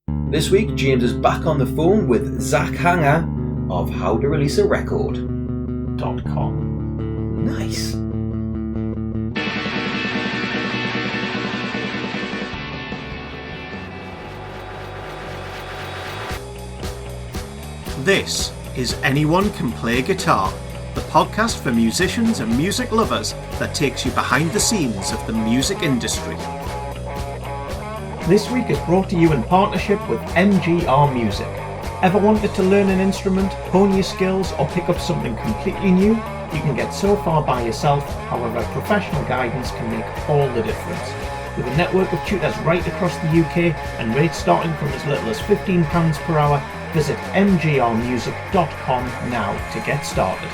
This week, James is back on the phone with Zach Hanger of howtoreleasearecord.com. Nice. This is Anyone Can Play Guitar, the podcast for musicians and music lovers that takes you behind the scenes of the music industry. This week is brought to you in partnership with MGR Music. Ever wanted to learn an instrument, hone your skills, or pick up something completely new? You can get so far by yourself, however professional guidance can make all the difference. With a network of tutors right across the UK and rates starting from as little as £15 per hour, visit mgrmusic.com now to get started.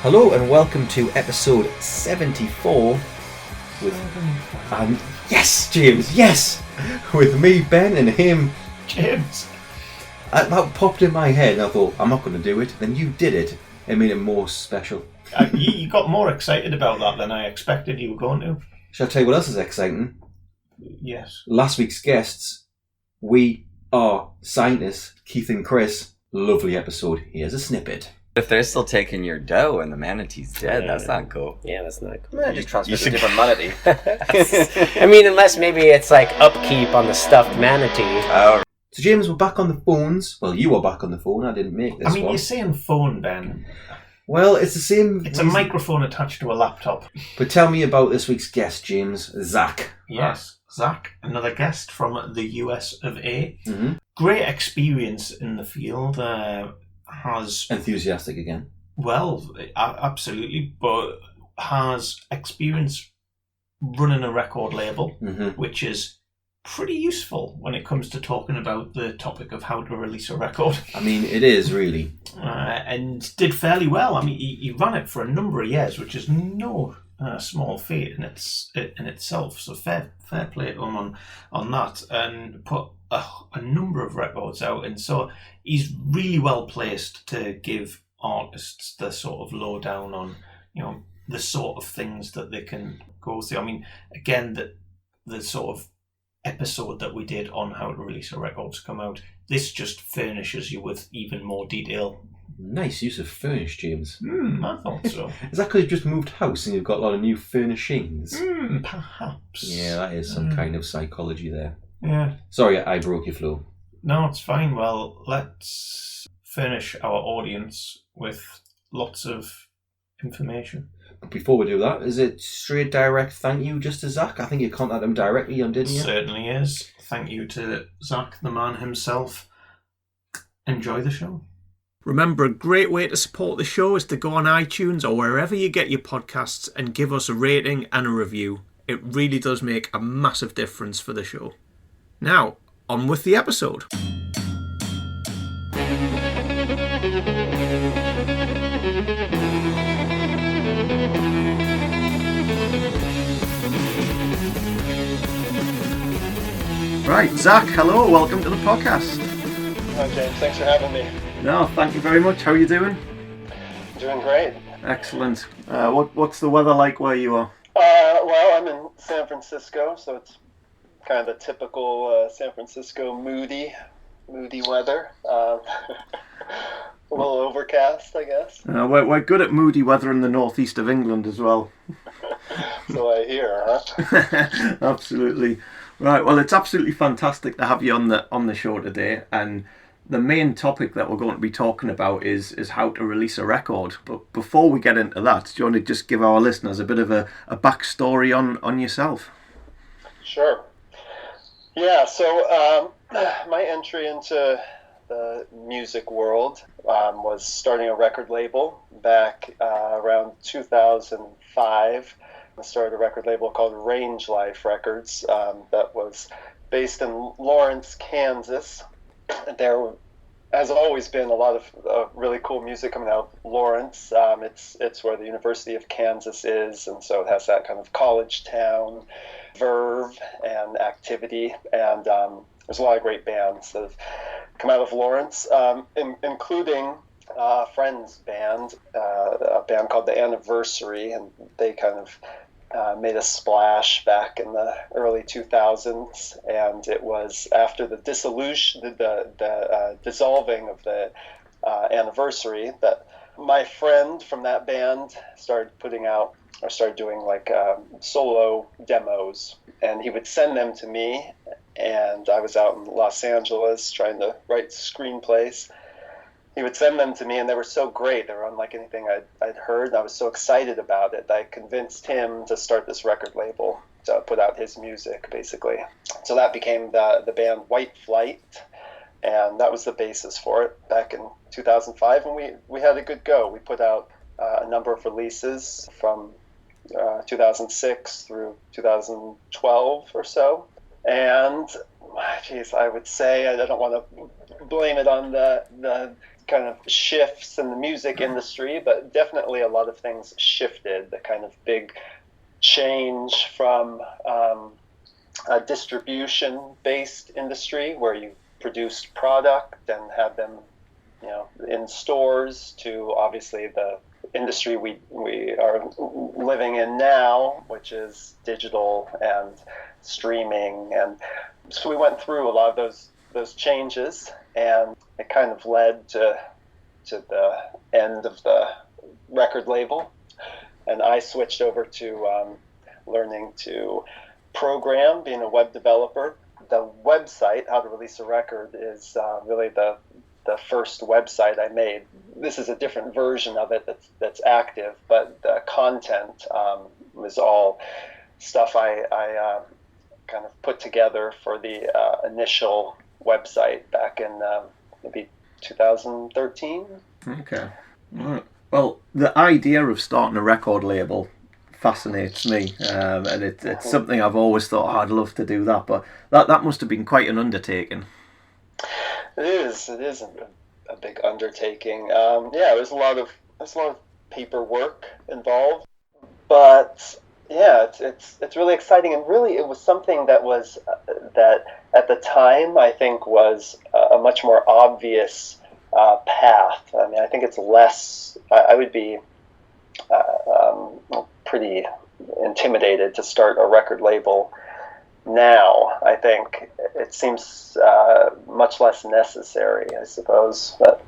Hello and welcome to episode 74 with yes, James, yes, with me, Ben, and him, James. That popped in my head and I thought, I'm not going to do it. Then you did it. It made it more special. You got more excited about that than I expected you were going to. Shall I tell you what else is exciting? Yes. Last week's guests, we are scientists, Keith and Chris. Lovely episode. Here's a snippet. If they're still taking your dough and the manatee's dead, that's not cool. Yeah, that's not cool. Man, just transfer to a different manatee. I mean, unless maybe it's like upkeep on the stuffed manatee. Oh. So James, we're back on the phones. Well, you were back on the phone. I didn't make this one. I mean, you're saying phone, Ben. Well, it's the same. It's a microphone attached to a laptop. But tell me about this week's guest, James. Zach. Yes, Zach, another guest from the US of A. Mm-hmm. Great experience in the field. Has enthusiastic again. Well, absolutely, but has experience running a record label, which is pretty useful when it comes to talking about the topic of how to release a record. I mean, it is really. And did fairly well. I mean, he ran it for a number of years, which is no small feat in itself. So fair play to him on that, and put a number of records out. And so he's really well placed to give artists the sort of lowdown on, the sort of things that they can go through. I mean, again, the sort of episode that we did on how to release a record to come out, this just furnishes you with even more detail. Nice use of furnish, James. I thought so. Is that because you've just moved house and you've got a lot of new furnishings? Perhaps. Yeah, that is some kind of psychology there. Yeah. Sorry, I broke your flow. No, it's fine. Well, let's furnish our audience with lots of information. But before we do that, is it straight direct thank you just to Zach? I think you contacted him directly, didn't you? Certainly is. Thank you to Zach, the man himself. Enjoy the show. Remember, a great way to support the show is to go on iTunes or wherever you get your podcasts and give us a rating and a review. It really does make a massive difference for the show. Now, on with the episode. Right, Zach, hello, welcome to the podcast. Hi James, thanks for having me. No, thank you very much. How are you doing? Doing great. Excellent. What's the weather like where you are? Well, I'm in San Francisco, so it's kind of the typical San Francisco moody weather. A little overcast, I guess. We're good at moody weather in the northeast of England as well. So I hear, huh? Absolutely. Right, well, it's absolutely fantastic to have you on the show today, and the main topic that we're going to be talking about is how to release a record. But before we get into that, do you want to just give our listeners a bit of a backstory on yourself? Sure. Yeah, so my entry into the music world was starting a record label back around 2005. I started a record label called Range Life Records that was based in Lawrence, Kansas. There has always been a lot of really cool music coming out of Lawrence. It's where the University of Kansas is, and so it has that kind of college town verve and activity. And there's a lot of great bands that have come out of Lawrence, including a friend's band, a band called The Anniversary, and they kind of made a splash back in the early 2000s, and it was after the dissolution, the dissolving of the Anniversary, that my friend from that band started doing like solo demos, and he would send them to me, and I was out in Los Angeles trying to write screenplays. He would send them to me, and they were so great. They were unlike anything I'd heard. And I was so excited about it that I convinced him to start this record label to put out his music, basically. So that became the band White Flight, and that was the basis for it back in 2005. And we had a good go. We put out a number of releases from 2006 through 2012 or so. And, geez, I would say, I don't want to blame it on the kind of shifts in the music industry, but definitely a lot of things shifted. The kind of big change from a distribution-based industry where you produced product and had them, in stores, to obviously the industry we are living in now, which is digital and streaming. And so we went through a lot of those changes, and it kind of led to the end of the record label. And I switched over to learning to program, being a web developer. The website, How to Release a Record, is really the first website I made. This is a different version of it that's active, but the content was all stuff I kind of put together for the initial website back in maybe 2013. Okay. Right. Well, the idea of starting a record label fascinates me, and it's something I've always thought, I'd love to do that, but that must have been quite an undertaking. It is a big undertaking. There's a lot of paperwork involved, but yeah, it's really exciting, and really it was something that was that at the time I think was a much more obvious path. I mean, I think it's less. I would be pretty intimidated to start a record label now. I think it seems much less necessary, I suppose. But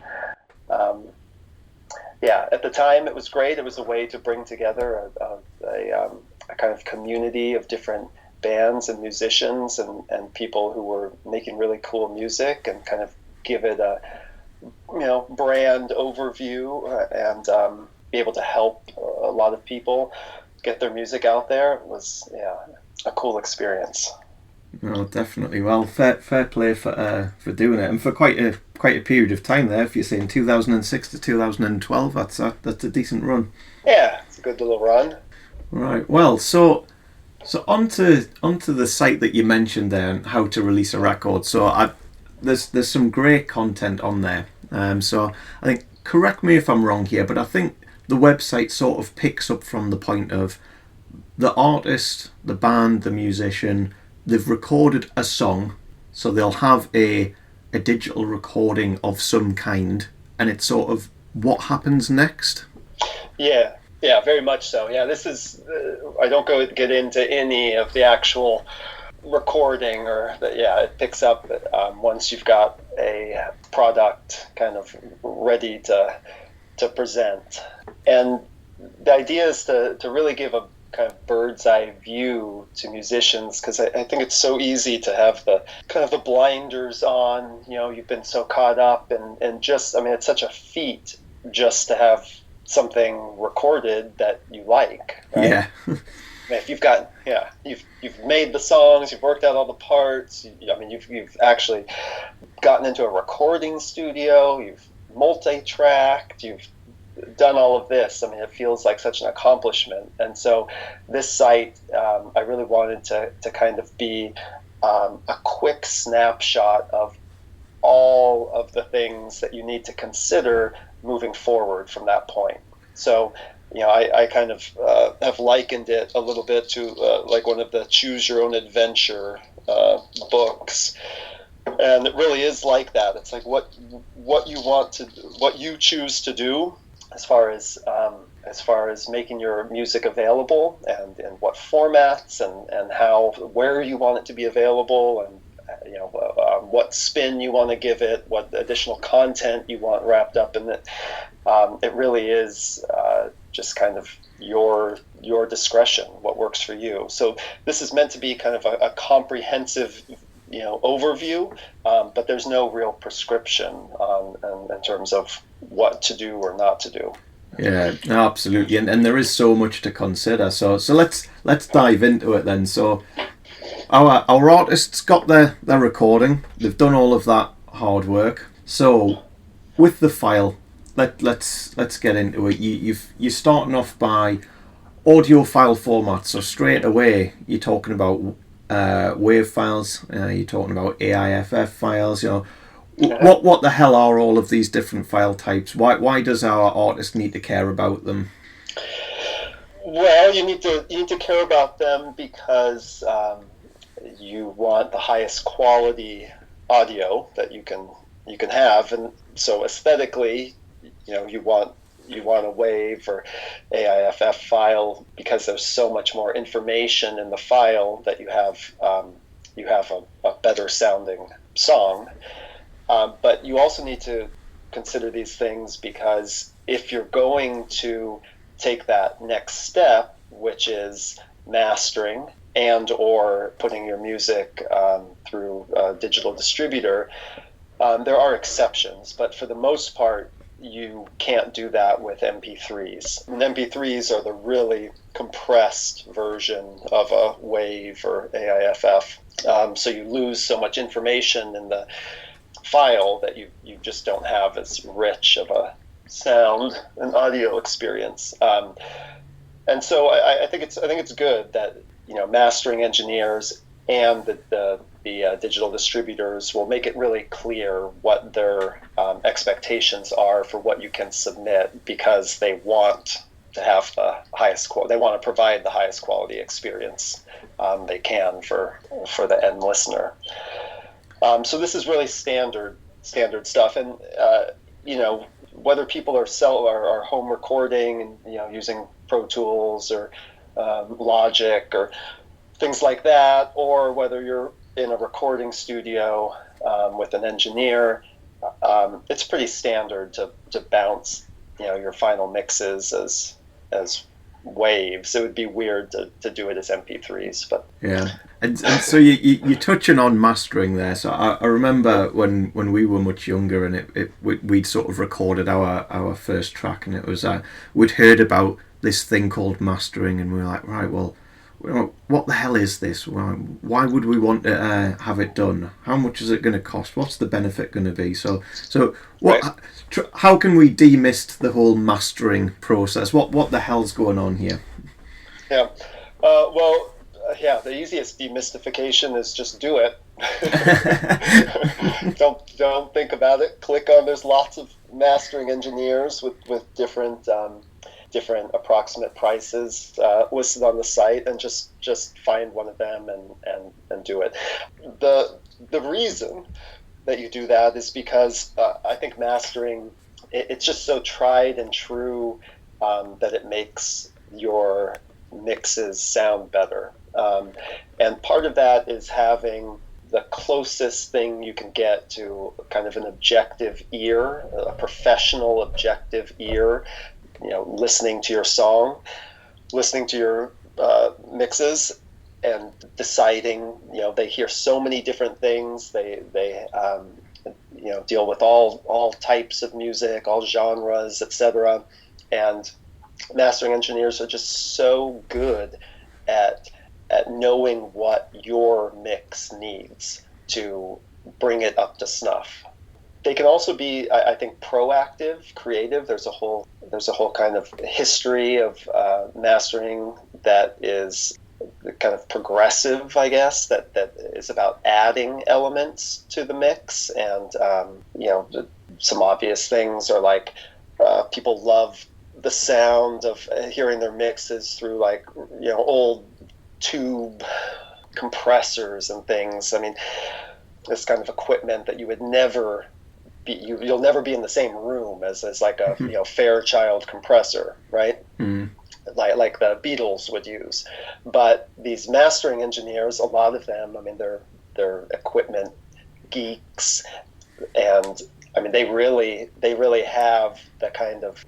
at the time it was great. It was a way to bring together a kind of community of different bands and musicians and people who were making really cool music, and kind of give it a brand overview, and be able to help a lot of people get their music out there. It was a cool experience. No, definitely. Well, fair play for doing it, and for quite a period of time there. If you're saying 2006 to 2012, that's a decent run. Yeah, it's a good little run. Right. Well, so onto the site that you mentioned there, How to Release a Record. So there's some great content on there. So I think, correct me if I'm wrong here, but I think the website sort of picks up from the point of the artist, the band, the musician. They've recorded a song, so they'll have a digital recording of some kind, and it's sort of what happens next. Yeah, very much so. Yeah, this is. I don't get into any of the actual recording, it picks up once you've got a product kind of ready to present. And the idea is to really give a kind of bird's eye view to musicians, because I think it's so easy to have the kind of the blinders on. You've been so caught up and just, I mean, it's such a feat just to have something recorded that you like, right? Yeah. If you've got, you've made the songs, you've worked out all the parts. You've actually gotten into a recording studio, you've multi-tracked, you've done all of this. I mean, it feels like such an accomplishment. And so this site, I really wanted to kind of be a quick snapshot of all of the things that you need to consider moving forward from that point. So, I kind of have likened it a little bit to like one of the Choose Your Own Adventure books, And it really is like that. It's like what you choose to do as far as making your music available, and in what formats, and where you want it to be available, and what spin you want to give it, what additional content you want wrapped up in it. It really is just kind of your discretion, what works for you. So this is meant to be kind of a comprehensive overview, but there's no real prescription in terms of what to do or not to do. Yeah, absolutely, and there is so much to consider. So let's dive into it then. So our artists got their recording. They've done all of that hard work. So with the file, let's get into it. You're starting off by audio file format. So straight away you're talking about WAV files. You're talking about AIFF files. What the hell are all of these different file types? Why does our artist need to care about them? Well, you need to care about them because you want the highest quality audio that you can have, and so aesthetically, you want a WAV or AIFF file because there's so much more information in the file that you have a better sounding song. But you also need to consider these things because if you're going to take that next step, which is mastering and or putting your music through a digital distributor, there are exceptions, but for the most part, you can't do that with MP3s. And MP3s are the really compressed version of a WAV or AIFF. So you lose so much information in the file that you just don't have as rich of a sound and audio experience. And so I think it's good that mastering engineers and the digital distributors will make it really clear what their expectations are for what you can submit, because they want to have the highest quality. They want to provide the highest quality experience they can for the end listener. So this is really standard stuff, and whether people are home recording and using Pro Tools or Logic or things like that, or whether you're in a recording studio with an engineer, it's pretty standard to bounce your final mixes as waves. It would be weird to do it as MP3s, but yeah. And so you're touching on mastering there. So I remember when we were much younger, and we'd sort of recorded our first track, and it was we'd heard about this thing called mastering, and we were like, right, well, what the hell is this? Why would we want to have it done? How much is it going to cost? What's the benefit going to be? So what? Right. How can we demyst the whole mastering process? What the hell's going on here? Yeah. The easiest demystification is just do it. Don't think about it. Click on. There's lots of mastering engineers with different approximate prices listed on the site, and just find one of them and do it. The reason that you do that is because I think mastering, it's just so tried and true that it makes your mixes sound better. And part of that is having the closest thing you can get to kind of an objective ear, a professional objective ear, listening to your song, listening to your mixes, and deciding, they hear so many different things. They deal with all types of music, all genres, etc. And mastering engineers are just so good at knowing what your mix needs to bring it up to snuff. They can also be, I think, proactive, creative. There's a whole kind of history of mastering that is kind of progressive, I guess, that is about adding elements to the mix. And some obvious things are like people love the sound of hearing their mixes through old tube compressors and things. I mean, this kind of equipment that you would never be, you'll never be in the same room as like a Fairchild compressor, right? Mm. Like the Beatles would use. But these mastering engineers, a lot of them, I mean, they're equipment geeks, and I mean, they really have the kind of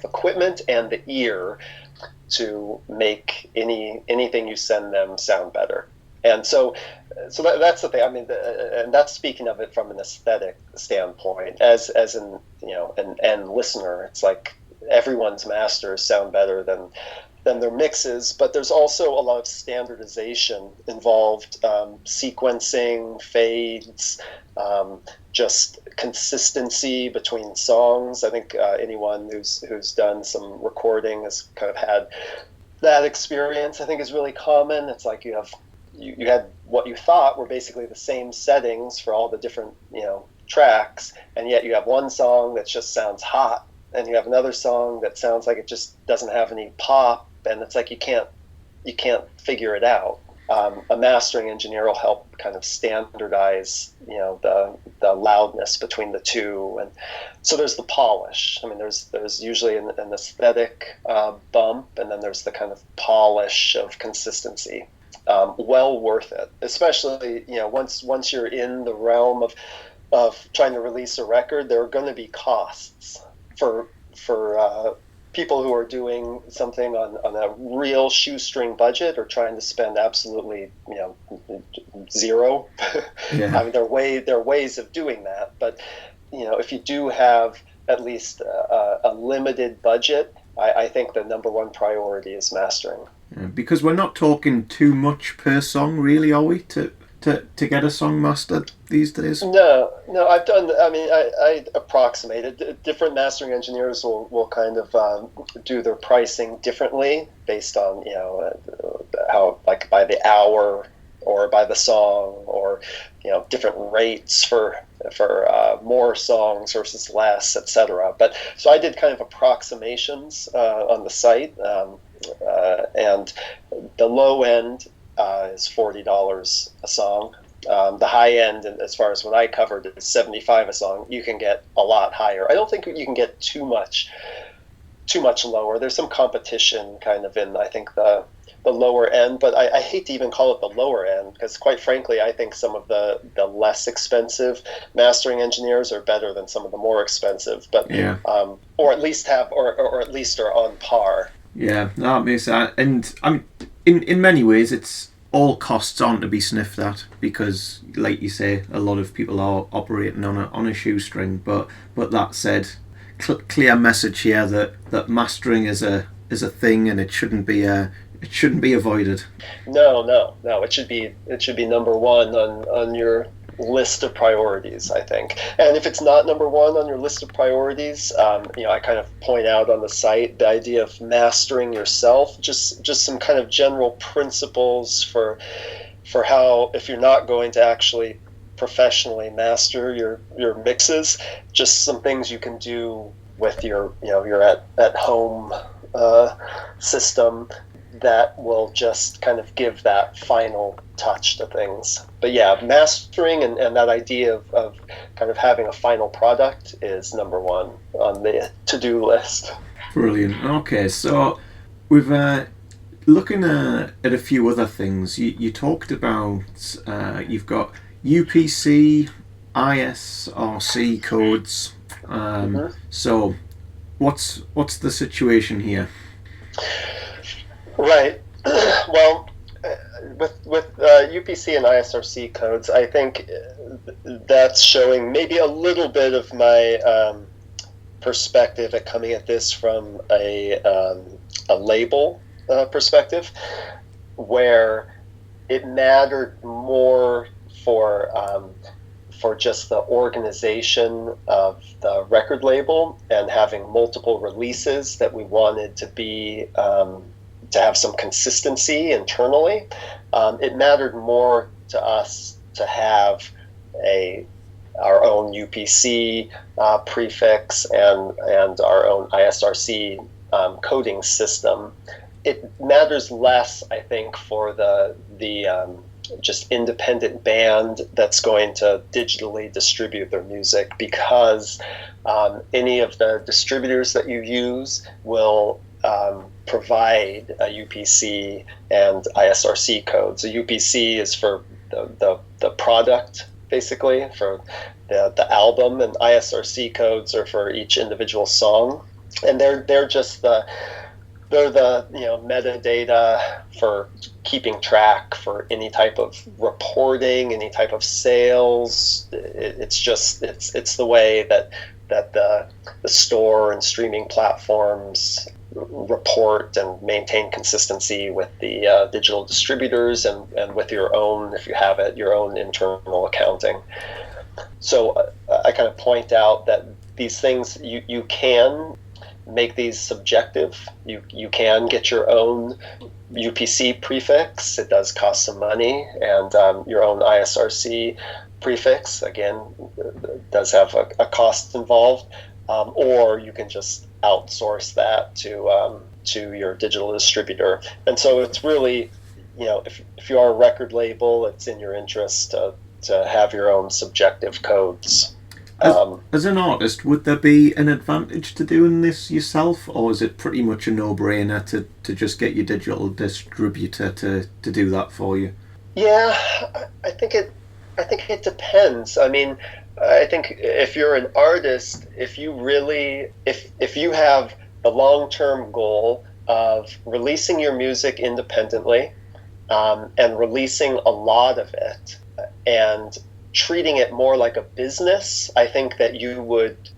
equipment and the ear to make anything you send them sound better. And so that's the thing. I mean, and that's speaking of it from an aesthetic standpoint. As an an end listener, it's like everyone's masters sound better than their mixes. But there's also a lot of standardization involved, sequencing, fades, just consistency between songs. I think anyone who's done some recording has kind of had that experience. I think is really common. It's like you had what you thought were basically the same settings for all the different tracks, and yet you have one song that just sounds hot, and you have another song that sounds like it just doesn't have any pop, and it's like you can't figure it out. A mastering engineer will help kind of standardize the loudness between the two, and so there's the polish. I mean, there's usually an aesthetic bump, and then there's the kind of polish of consistency. Well worth it, especially once you're in the realm of trying to release a record. There are going to be costs for people who are doing something on a real shoestring budget, or trying to spend absolutely zero. Yeah. I mean, there are ways of doing that, but if you do have at least a limited budget, I think the number one priority is mastering. Yeah, because we're not talking too much per song, really, are we, to get a song mastered these days? No, I've done. I mean, I approximated. Different mastering engineers will kind of do their pricing differently based on how, like, by the hour or by the song, or different rates for more songs versus less, etc. But so I did kind of approximations on the site, and the low end is $40 a song. The high end, as far as what I covered, is $75 a song. You can get a lot higher. I don't think you can get too much lower. There's some competition kind of in, I think, the lower end, but I hate to even call it the lower end, because quite frankly, I think some of the less expensive mastering engineers are better than some of the more expensive. But yeah, or at least or at least are on par. Yeah, that makes sense. And I mean, in many ways, it's all costs aren't to be sniffed at, because, like you say, a lot of people are operating on a shoestring. But that said, clear message here that mastering is a thing, and it shouldn't be avoided. No. It should be number one on your list of priorities, I think. And if it's not number one on your list of priorities, I kind of point out on the site the idea of mastering yourself, just some kind of general principles for how, if you're not going to actually professionally master your mixes, just some things you can do with your at home system that will just kind of give that final touch to things. But yeah, mastering and that idea of kind of having a final product is number one on the to-do list. Brilliant. Okay, so we've looking at a few other things. You talked about you've got UPC, ISRC codes. So what's the situation here? Right. Well, with UPC and ISRC codes, I think that's showing maybe a little bit of my perspective at coming at this from a label perspective, where it mattered more for just the organization of the record label and having multiple releases, that we wanted to be to have some consistency internally. It mattered more to us to have our own UPC prefix and our own ISRC coding system. It matters less, I think, for the just independent band that's going to digitally distribute their music, because any of the distributors that you use will provide a UPC and ISRC code. So UPC is for the product, basically, for the album, and ISRC codes are for each individual song, and they're just the metadata for keeping track for any type of reporting, any type of sales. It's the way that the store and streaming platforms report and maintain consistency with the digital distributors and with your own, if you have it, your own internal accounting. So I kind of point out that these things, you can make these subjective. You can get your own UPC prefix. It does cost some money, and your own ISRC prefix, again, does have a cost involved. Or you can just outsource that to your digital distributor. And so it's really, if you are a record label, it's in your interest to have your own subjective codes. As an artist, would there be an advantage to doing this yourself, or is it pretty much a no-brainer to just get your digital distributor to do that for you? Yeah, I think it depends. I mean, I think if you're an artist, if you have the long-term goal of releasing your music independently, and releasing a lot of it, and treating it more like a business, I think that you would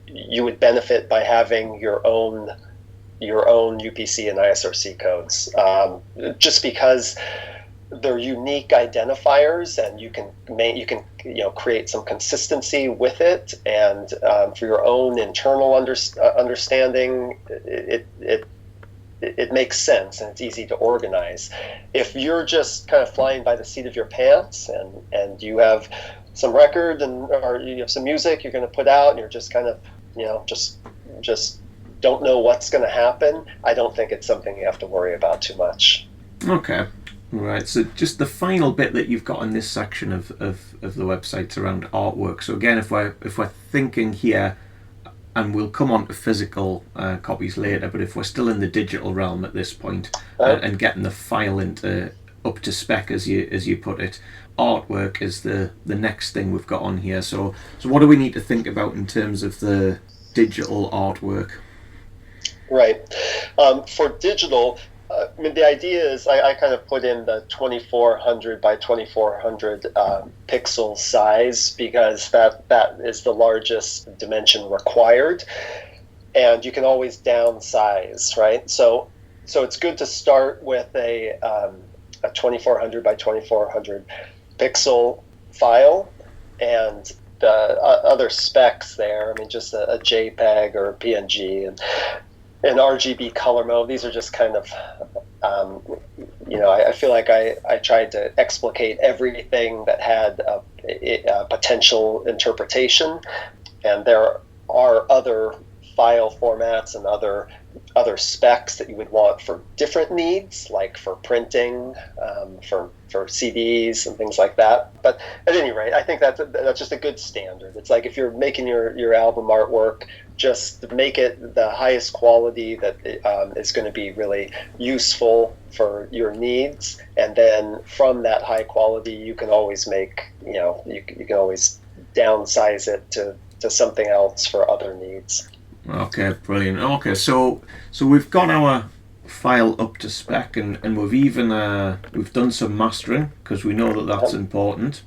benefit by having your own UPC and ISRC codes, just because they're unique identifiers, and you can create some consistency with it, and for your own internal understanding, it makes sense, and it's easy to organize. If you're just kind of flying by the seat of your pants, and you have some record or you have some music you're going to put out, and you're just kind of just don't know what's going to happen, I don't think it's something you have to worry about too much. Okay. Right, so just the final bit that you've got in this section of the website's around artwork. So again, if we're thinking here, and we'll come on to physical copies later, but if we're still in the digital realm at this point, and getting the file into up to spec, as you put it, artwork is the next thing we've got on here. So what do we need to think about in terms of the digital artwork? Right. For digital, I mean, the idea is I kind of put in the 2400 by 2400 pixel size, because that is the largest dimension required, and you can always downsize, right? So it's good to start with a 2400 by 2400 pixel file, and the other specs there, I mean, just a JPEG or a PNG and an RGB color mode. These are just kind of, I feel like I tried to explicate everything that had a potential interpretation, and there are other file formats and other specs that you would want for different needs, like for printing, for CDs and things like that. But at any rate, I think that's just a good standard. It's like if you're making your album artwork, just make it the highest quality that is going to be really useful for your needs, and then from that high quality, you can always make, you can always downsize it to something else for other needs. Okay, brilliant. Okay, so we've got our file up to spec, and we've even we've done some mastering, because we know that that's important.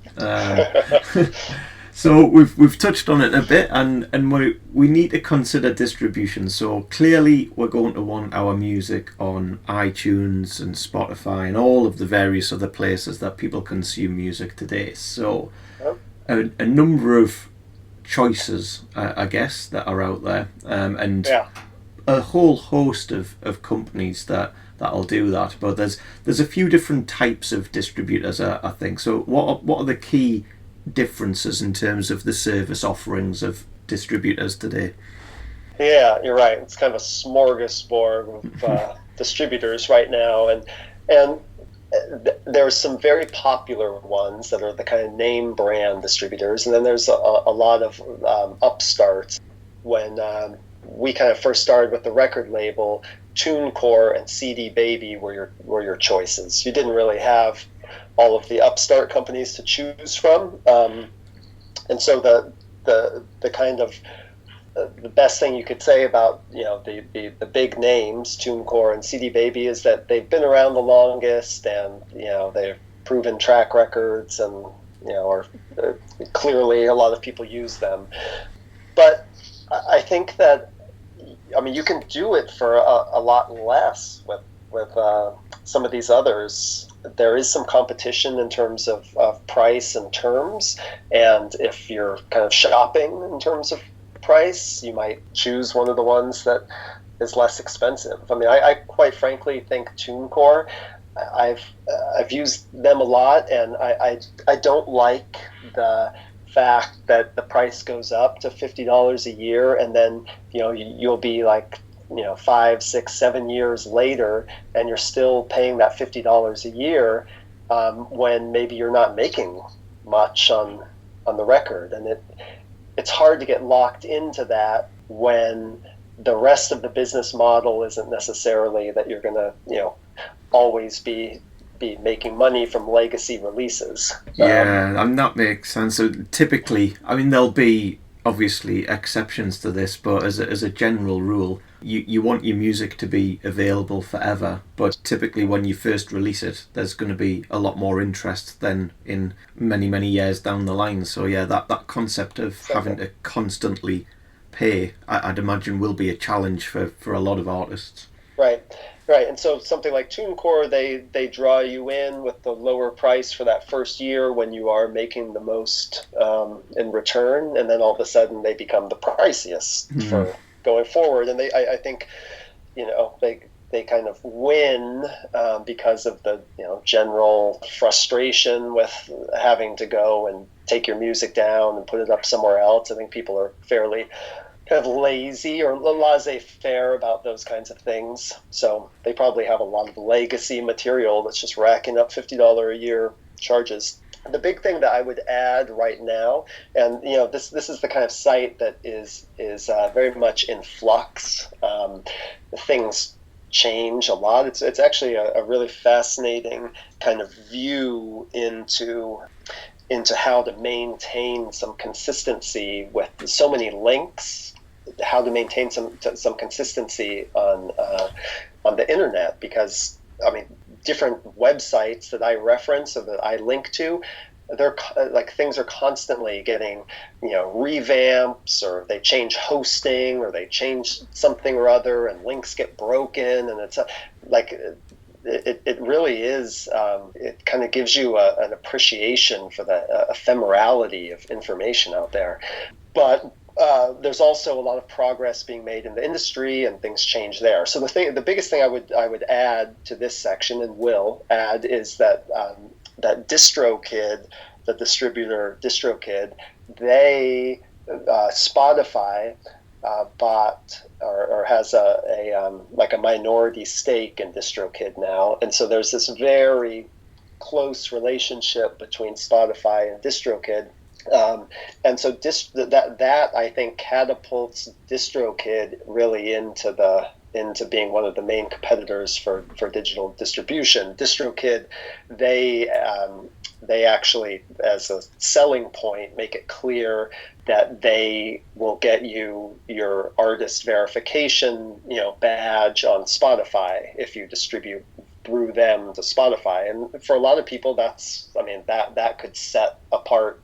So we've touched on it a bit, and we need to consider distribution. So clearly we're going to want our music on iTunes and Spotify and all of the various other places that people consume music today. So a number of choices, I guess, that are out there, and a whole host of companies that'll do that. But there's a few different types of distributors, I think. So what are the key differences in terms of the service offerings of distributors today? Yeah, you're right. It's kind of a smorgasbord of distributors right now, and there's some very popular ones that are the kind of name brand distributors, and then there's a lot of upstarts. When we kind of first started with the record label, TuneCore and CD Baby were your choices. You didn't really have all of the upstart companies to choose from, and so the kind of the best thing you could say about the big names, TuneCore and CD Baby, is that they've been around the longest, and they've proven track records, and are clearly a lot of people use them. But I think that you can do it for a lot less with some of these others. There is some competition in terms of price and terms, and if you're kind of shopping in terms of price, you might choose one of the ones that is less expensive. I quite frankly think TuneCore, I've used them a lot, and I don't like the fact that the price goes up to $50 a year, and then you'll be like 5, 6, 7 years later, and you're still paying that $50 a year when maybe you're not making much on the record, and it's hard to get locked into that when the rest of the business model isn't necessarily that you're going to always be making money from legacy releases. Yeah, and that makes sense. So typically, there'll be obviously exceptions to this, but as a general rule, you want your music to be available forever, but typically when you first release it, there's going to be a lot more interest than in many years down the line. So yeah, that concept of having to constantly pay, I'd imagine, will be a challenge for a lot of artists. Right. And so something like TuneCore, they draw you in with the lower price for that first year when you are making the most in return, and then all of a sudden they become the priciest for going forward. And I think they kind of win because of the general frustration with having to go and take your music down and put it up somewhere else. I think people are fairly kind of lazy or laissez-faire about those kinds of things. So they probably have a lot of legacy material that's just racking up $50 a year charges. The big thing that I would add right now, and this is the kind of site that is very much in flux. Things change a lot. It's actually a really fascinating kind of view into how to maintain some consistency with so many links. How to maintain some consistency on the internet, because different websites that I reference or that I link to, they're like things are constantly getting revamps, or they change hosting, or they change something or other, and links get broken, and it's it really is it kind of gives you an appreciation for the ephemerality of information out there. But there's also a lot of progress being made in the industry, and things change there. So the biggest thing I would add to this section, and will add, is that that DistroKid, the distributor DistroKid, they Spotify bought or has a minority stake in DistroKid now, and so there's this very close relationship between Spotify and DistroKid. And so that I think catapults DistroKid really into being one of the main competitors for digital distribution. DistroKid, they actually, as a selling point, make it clear that they will get you your artist verification badge on Spotify if you distribute through them to Spotify. And for a lot of people, that could set apart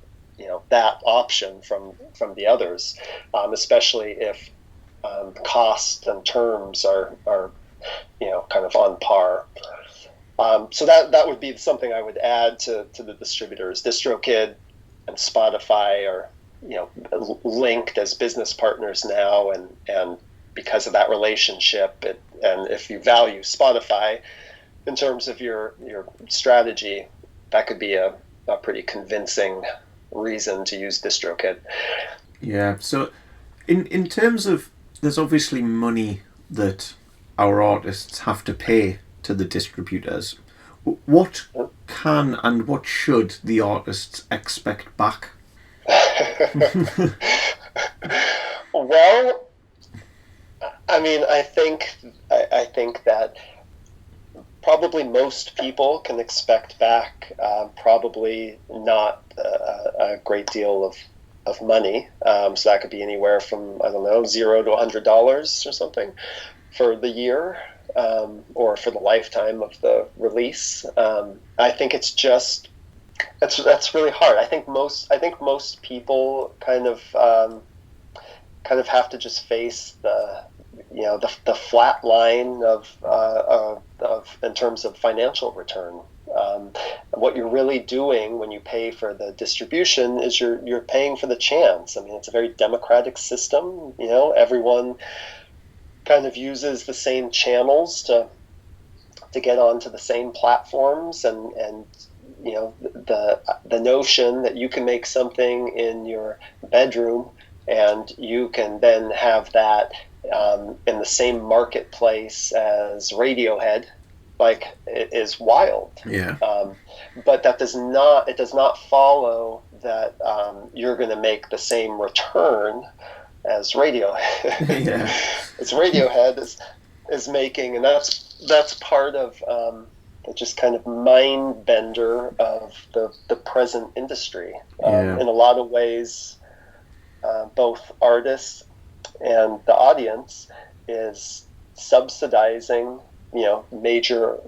that option from the others, especially if cost and terms are kind of on par. So that would be something I would add to the distributors. DistroKid and Spotify are linked as business partners now, and because of that relationship, and if you value Spotify in terms of your strategy, that could be a pretty convincing reason to use DistroKid. Yeah, so in terms of, there's obviously money that our artists have to pay to the distributors. what can and what should the artists expect back? Well, I mean, I think that probably most people can expect back probably not a great deal of money. So that could be anywhere from, I don't know, $0 to $100 or something for the year, or for the lifetime of the release. I think it's just that's really hard. I think most people kind of have to just face the flat line of in terms of financial return. What you're really doing when you pay for the distribution is you're paying for the chance. I mean, it's a very democratic system. Everyone kind of uses the same channels to get onto the same platforms, and the notion that you can make something in your bedroom and you can then have that in the same marketplace as Radiohead, like, it is wild. Yeah. But it does not follow that you're going to make the same return as Radiohead. Yeah. As Radiohead is making, and that's part of the just kind of mind bender of the present industry. Yeah. In a lot of ways, both artists and the audience is subsidizing, major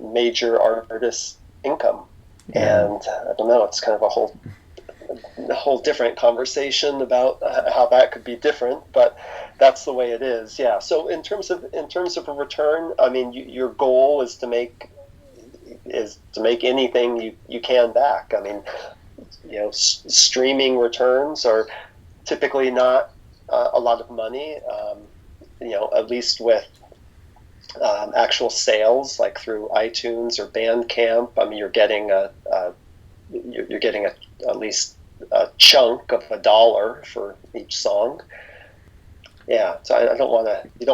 artists' income. Yeah. And I don't know, it's kind of a whole different conversation about how that could be different, but that's the way it is. Yeah. So in terms of a return, I mean, your goal is to make anything you can back. I mean, streaming returns are typically not a lot of money. At least with actual sales, like through iTunes or Bandcamp. I mean, you're getting at least a chunk of $1 for each song. Yeah, so you don't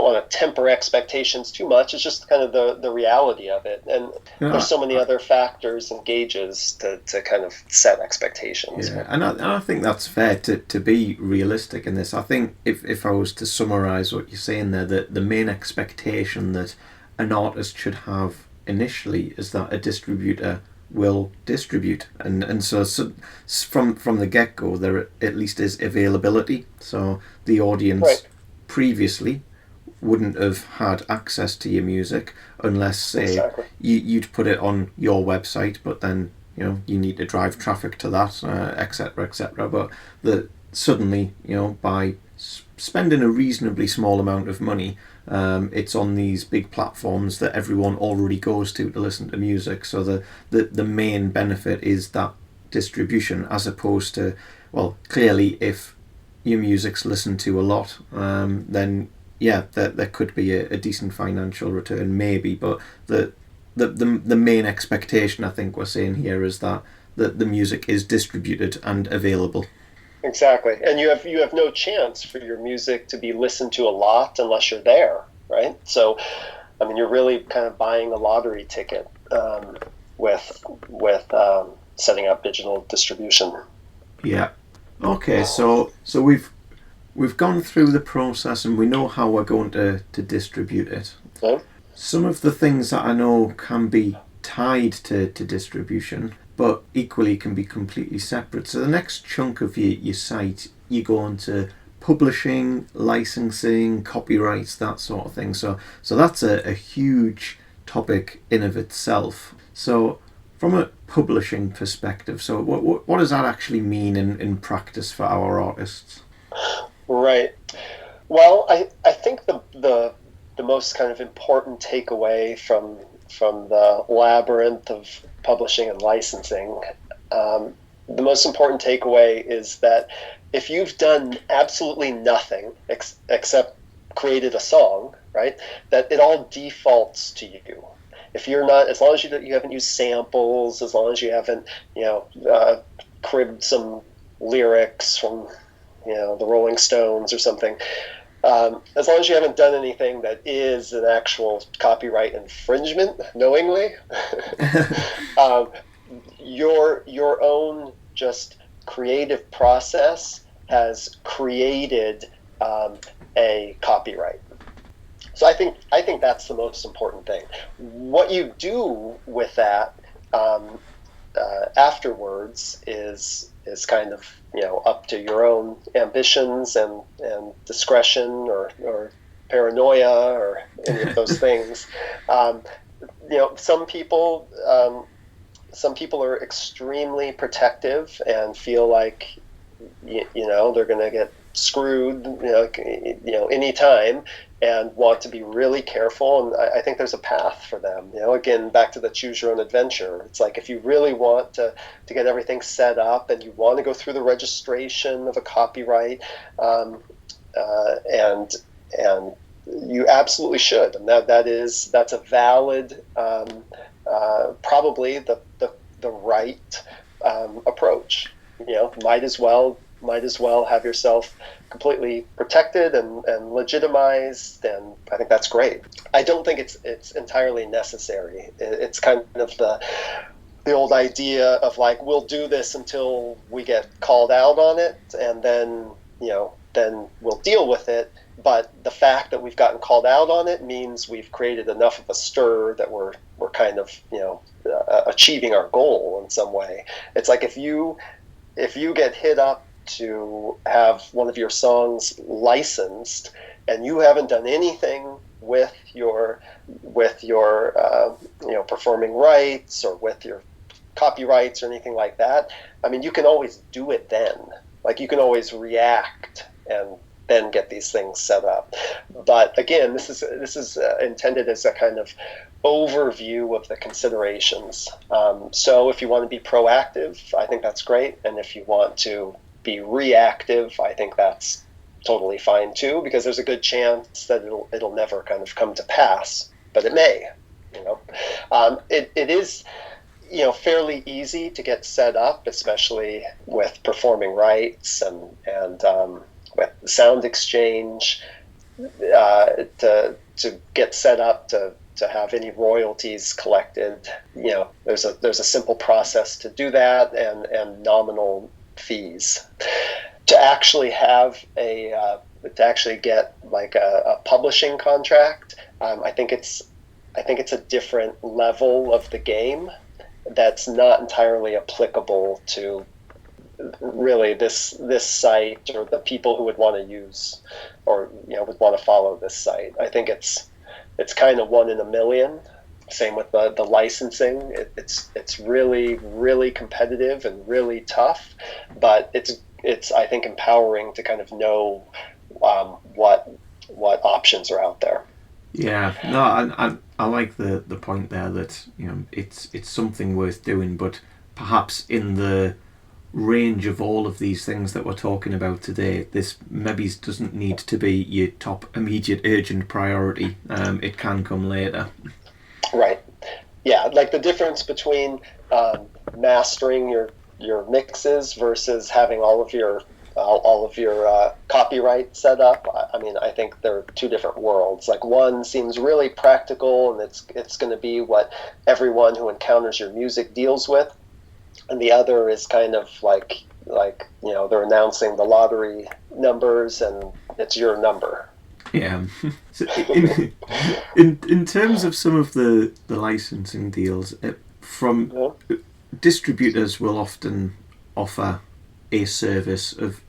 want to temper expectations too much. It's just kind of the reality of it, and there's so many other factors and gauges to kind of set expectations. Yeah, and I think that's fair to be realistic in this. I think if I was to summarise what you're saying there, the main expectation that an artist should have initially is that a distributor will distribute, and so from the get-go there at least is availability, so the audience Right. previously wouldn't have had access to your music unless, say, Exactly. you'd put it on your website, but then you need to drive traffic to that, etc., etc. But suddenly, by spending a reasonably small amount of money, it's on these big platforms that everyone already goes to listen to music. So the main benefit is that distribution, as opposed to, well, clearly if your music's listened to a lot, then yeah, there could be a decent financial return, maybe. But the main expectation, I think we're saying here, is that the music is distributed and available. Exactly, and you have no chance for your music to be listened to a lot unless you're there, right? So, I mean, you're really kind of buying a lottery ticket with setting up digital distribution. Yeah. Okay, so we've gone through the process and we know how we're going to distribute it. Yeah. Some of the things that I know can be tied to distribution, but equally can be completely separate. So the next chunk of your site, you go into publishing, licensing, copyrights, that sort of thing. So that's a huge topic in of itself. So from a publishing perspective, so what does that actually mean in practice for our artists? Right. Well, I think the most kind of important takeaway from the labyrinth of publishing and licensing, the most important takeaway is that if you've done absolutely nothing except created a song, right, that it all defaults to you. If you're not, as long as you haven't used samples, as long as you haven't, cribbed some lyrics from, the Rolling Stones or something, As long as you haven't done anything that is an actual copyright infringement knowingly, um, your own just creative process has created a copyright. So I think that's the most important thing. What you do with that afterwards is kind of up to your own ambitions and discretion or paranoia or any of those things. Some people are extremely protective and feel like they're going to get screwed anytime, and want to be really careful. And I think there's a path for them. Again, back to the choose your own adventure. It's like if you really want to get everything set up and you want to go through the registration of a copyright, and you absolutely should. And that's a valid, probably the right approach. Might as well have yourself completely protected and legitimized, and I think that's great. I don't think it's entirely necessary. It's kind of the old idea of like, we'll do this until we get called out on it, and then we'll deal with it. But the fact that we've gotten called out on it means we've created enough of a stir that we're kind of achieving our goal in some way. It's like if you get hit up to have one of your songs licensed and you haven't done anything with your performing rights or with your copyrights or anything like that, I mean, you can always do it then. Like, you can always react and then get these things set up. But again, this is intended as a kind of overview of the considerations. So if you want to be proactive, I think that's great. And if you want to be reactive, I think that's totally fine too, because there's a good chance that it'll never kind of come to pass, but it may. It is fairly easy to get set up, especially with performing rights and with Sound Exchange, to get set up to have any royalties collected. There's a simple process to do that, and nominal fees. To actually have to actually get like a publishing contract, I think it's a different level of the game that's not entirely applicable to really this site or the people who would want to use or would want to follow this site. I think it's kind of one in a million. Same with the licensing. It's really, really competitive and really tough, but it's I think empowering to kind of know what options are out there. Yeah, no, I like the point there that it's something worth doing, but perhaps in the range of all of these things that we're talking about today, this maybe doesn't need to be your top immediate urgent priority. It can come later. Right. Yeah, like the difference between mastering your mixes versus having all of your copyright set up. I mean, I think they're two different worlds. Like, one seems really practical, and it's going to be what everyone who encounters your music deals with, and the other is kind of like they're announcing the lottery numbers, and it's your number. Yeah. So in terms of some of the licensing deals, from distributors will often offer a service of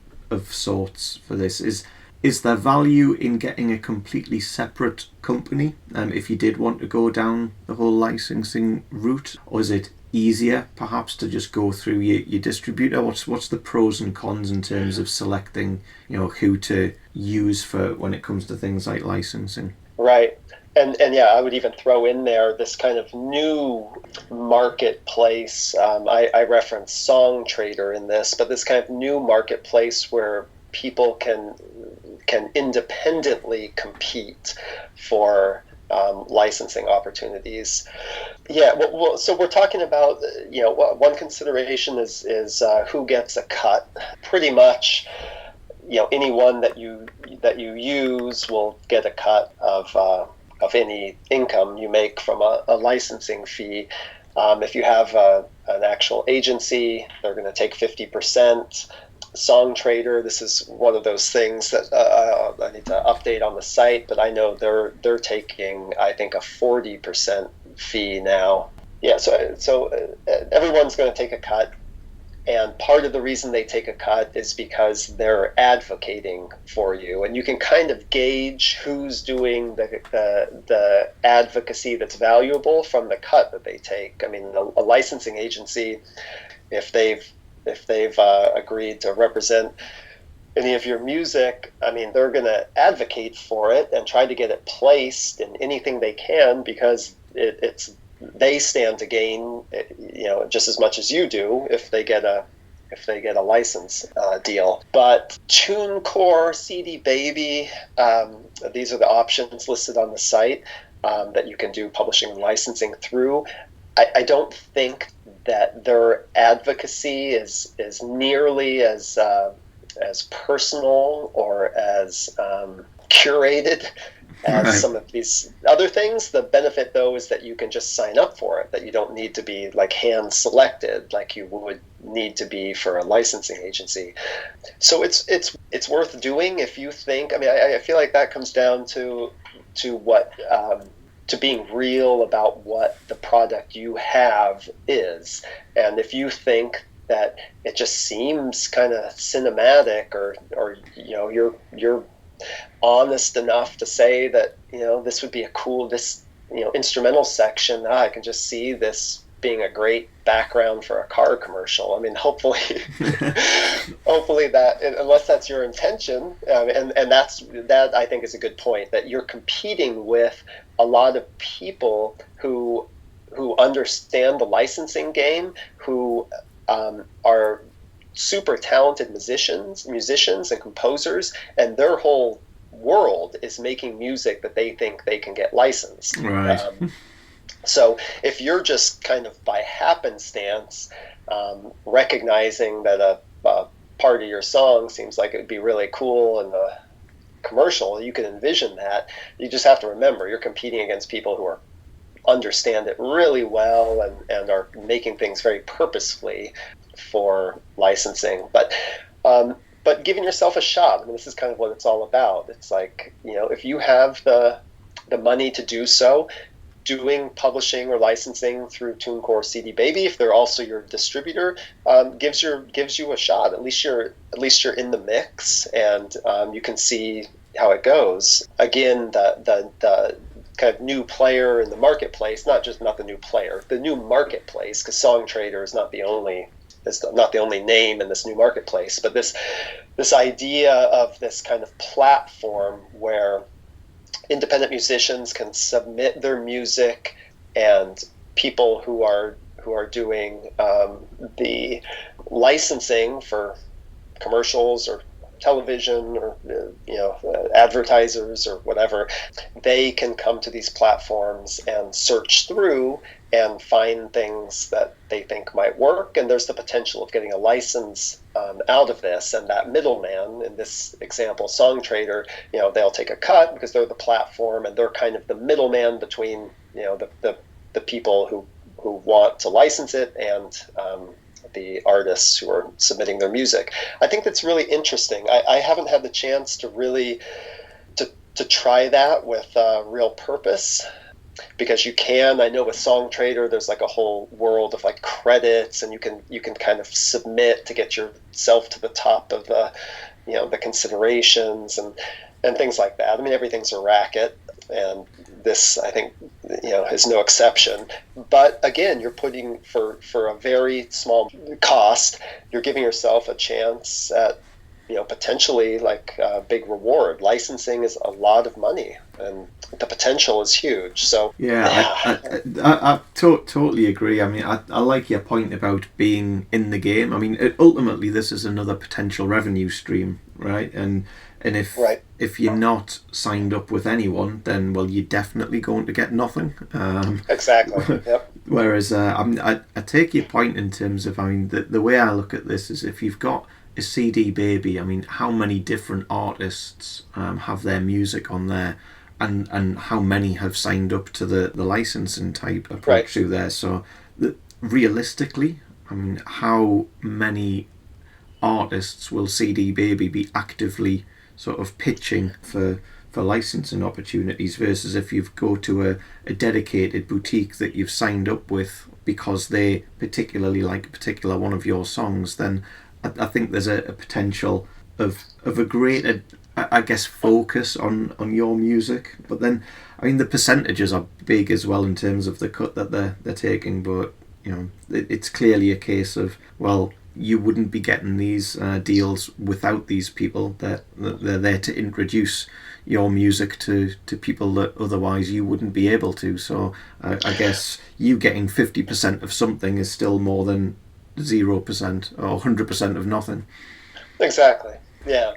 sorts for this. Is there value in getting a completely separate company if you did want to go down the whole licensing route, or is it easier perhaps to just go through your distributor? What's the pros and cons in terms of selecting who to use for when it comes to things like licensing? Right. And yeah, I would even throw in there this kind of new marketplace. I reference Song Trader in this, but this kind of new marketplace where people can independently compete for licensing opportunities. Yeah, well, so we're talking about one consideration is who gets a cut. Pretty much, anyone that you use will get a cut of any income you make from a licensing fee. If you have an actual agency, they're going to take 50%. Song Trader, this is one of those things that I need to update on the site, but I know they're taking, I think, a 40% fee now. Yeah, so everyone's going to take a cut, and part of the reason they take a cut is because they're advocating for you, and you can kind of gauge who's doing the advocacy that's valuable from the cut that they take. I mean, a licensing agency, if they've agreed to represent any of your music, I mean, they're going to advocate for it and try to get it placed in anything they can, because they stand to gain, just as much as you do if they get a license deal. But TuneCore, CD Baby, these are the options listed on the site that you can do publishing and licensing through. I don't think that their advocacy is nearly as personal or as curated as some of these other things. The benefit, though, is that you can just sign up for it, that you don't need to be like hand selected like you would need to be for a licensing agency. So it's worth doing if you think. I mean, I feel like that comes down to what to being real about what the product you have is. And if you think that it just seems kind of cinematic, or you're honest enough to say that this would be a cool instrumental section, I can just see this being a great background for a car commercial. I mean, hopefully that, unless that's your intention, and that I think is a good point, that you're competing with a lot of people who understand the licensing game, who are super talented musicians and composers, and their whole world is making music that they think they can get licensed. Right. So if you're just kind of by happenstance recognizing that a part of your song seems like it would be really cool in the commercial, you can envision that. You just have to remember you're competing against people who understand it really well and are making things very purposefully for licensing. But giving yourself a shot. I mean, this is kind of what it's all about. It's like, if you have the money to do so, doing publishing or licensing through TuneCore, CD Baby, if they're also your distributor, gives you a shot. At least you're in the mix, and you can see how it goes. Again, the kind of new player in the marketplace, not the new player, the new marketplace, because Song Trader is not the only name in this new marketplace, but this idea of this kind of platform where independent musicians can submit their music, and people who are doing the licensing for commercials or television or advertisers or whatever, they can come to these platforms and search through and find things that they think might work, and there's the potential of getting a license out of this. And that middleman, in this example, Song Trader, they'll take a cut because they're the platform, and they're kind of the middleman between the people who want to license it and the artists who are submitting their music. I think that's really interesting. I haven't had the chance to really to try that with real purpose, because I know with Song Trader there's like a whole world of like credits, and you can kind of submit to get yourself to the top of the considerations and things like that. I mean, everything's a racket, and this, I think, is no exception. But again, you're putting for a very small cost, you're giving yourself a chance at potentially like a big reward. Licensing is a lot of money, and the potential is huge. So I totally agree. I mean, I like your point about being in the game. I mean, ultimately, this is another potential revenue stream, right? And if you're not signed up with anyone, then you're definitely going to get nothing. Exactly. Yep. Whereas I take your point in terms of, I mean, the way I look at this is, if you've got a CD Baby, I mean, how many different artists have their music on there, and how many have signed up to the licensing type approach Right. through there? So, realistically, I mean, how many artists will CD Baby be actively sort of pitching for licensing opportunities versus if you go to a dedicated boutique that you've signed up with because they particularly like a particular one of your songs, then I think there's a potential of a greater, I guess, focus on your music. But then, I mean, the percentages are big as well in terms of the cut that they're taking. But you know, it's clearly a case of, well, you wouldn't be getting these deals without these people. They're there to introduce your music to people that otherwise you wouldn't be able to. So I guess you getting 50% of something is still more than 0% or 100% of nothing. Exactly. Yeah.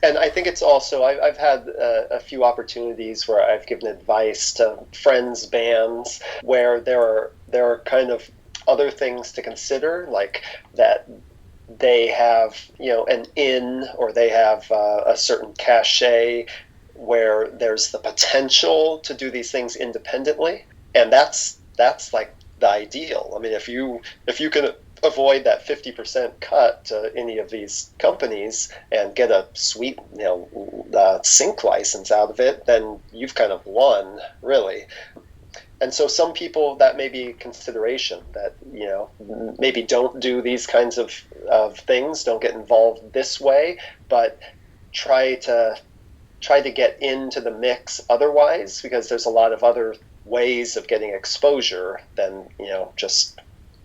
And I think it's also, I've had a few opportunities where I've given advice to friends' bands where there are kind of other things to consider, like that they have, you know, an in, or they have a certain cachet where there's the potential to do these things independently, and that's like the ideal. I mean, if you can avoid that 50% cut to any of these companies and get a sweet, you know, sync license out of it, then you've kind of won, really. And so some people, that may be consideration, that, you know, maybe don't do these kinds of things, don't get involved this way, but try to get into the mix otherwise, because there's a lot of other ways of getting exposure than, you know, just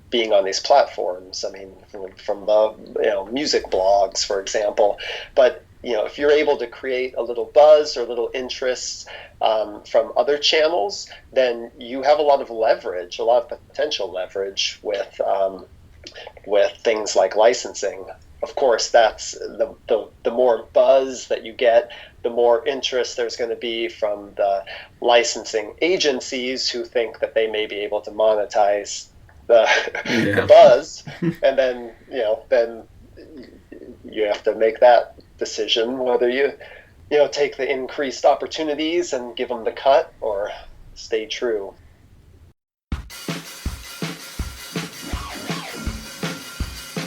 being on these platforms. I mean, from the, you know, music blogs, for example. But, you know, if you're able to create a little buzz or little interest from other channels, then you have a lot of leverage, a lot of potential leverage with things like licensing. Of course, that's the more buzz that you get, the more interest there's going to be from the licensing agencies who think that they may be able to monetize the buzz, and then, you know, then you have to make that decision whether you know, take the increased opportunities and give them the cut, or stay true.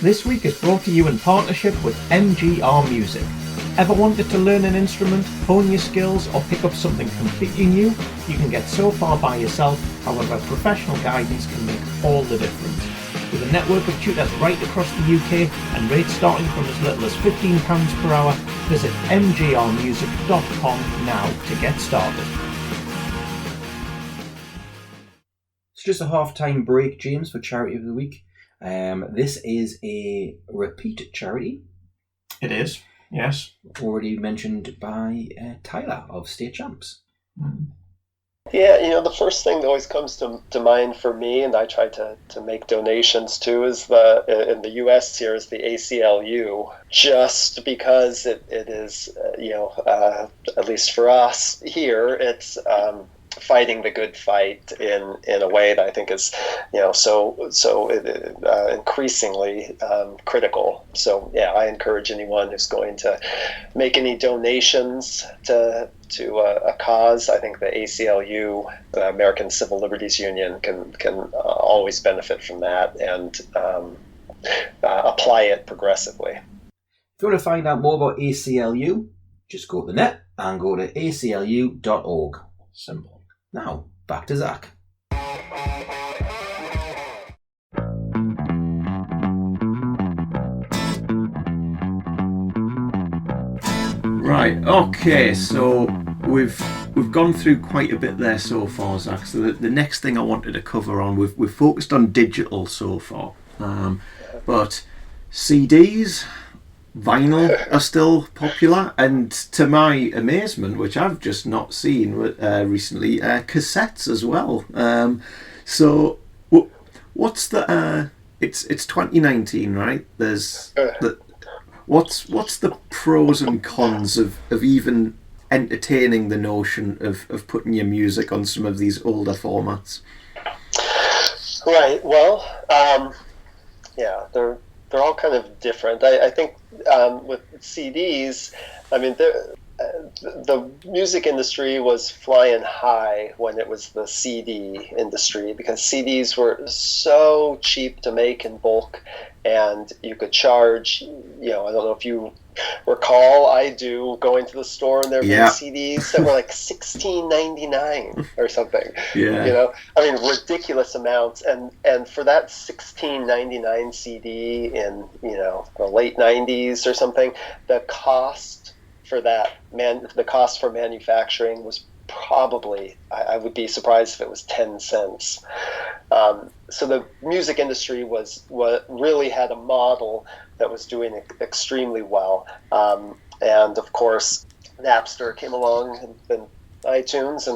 This week is brought to you in partnership with MGR Music. Ever wanted to learn an instrument, hone your skills, or pick up something completely new? You can get so far by yourself, however professional guidance can make all the difference. With a network of tutors right across the UK and rates starting from as little as £15 per hour, visit mgrmusic.com now to get started. It's just a half-time break, James, for Charity of the Week. This is a repeat charity. It is, yes. Already mentioned by Tyler of State Champs. Yeah, you know, the first thing that always comes to mind for me, and I try to make donations to, is in the US here, is the ACLU, just because it is, you know, at least for us here, it's fighting the good fight in a way that I think is, you know, so increasingly critical. So yeah, I encourage anyone who's going to make any donations to a cause. I think the ACLU, the American Civil Liberties Union, can always benefit from that and apply it progressively. If you want to find out more about ACLU, just go to the net and go to aclu.org. Simple. Now, back to Zach. Right, okay, so we've gone through quite a bit there so far, Zach. So the next thing I wanted to cover on, we've focused on digital so far, but CDs, vinyl are still popular, and to my amazement, which I've just not seen recently, cassettes as well. So what's the it's 2019, right? There's what's the pros and cons of even entertaining the notion of putting your music on some of these older formats? Right. Well, yeah, they're all kind of different. I think with CDs, I mean, the music industry was flying high when it was the CD industry, because CDs were so cheap to make in bulk, and you could charge, I don't know if you recall, I do, going to the store and there being CDs that were like $16.99 or something. I mean, ridiculous amounts, and for that $16.99 CD in the late '90s or something, the cost for the cost for manufacturing was probably, I would be surprised if it was 10 cents. So the music industry was what really had a model that was doing extremely well. And of course, Napster came along and iTunes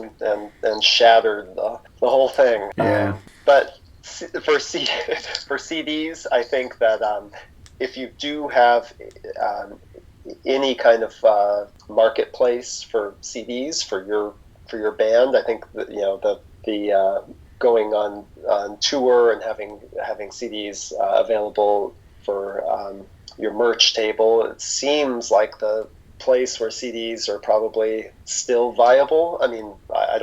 and shattered the whole thing. But for CDs, I think that if you do have any kind of marketplace for CDs for your band, I think that, the going on tour and having CDs available for your merch table, it seems like the place where CDs are probably still viable. I mean, I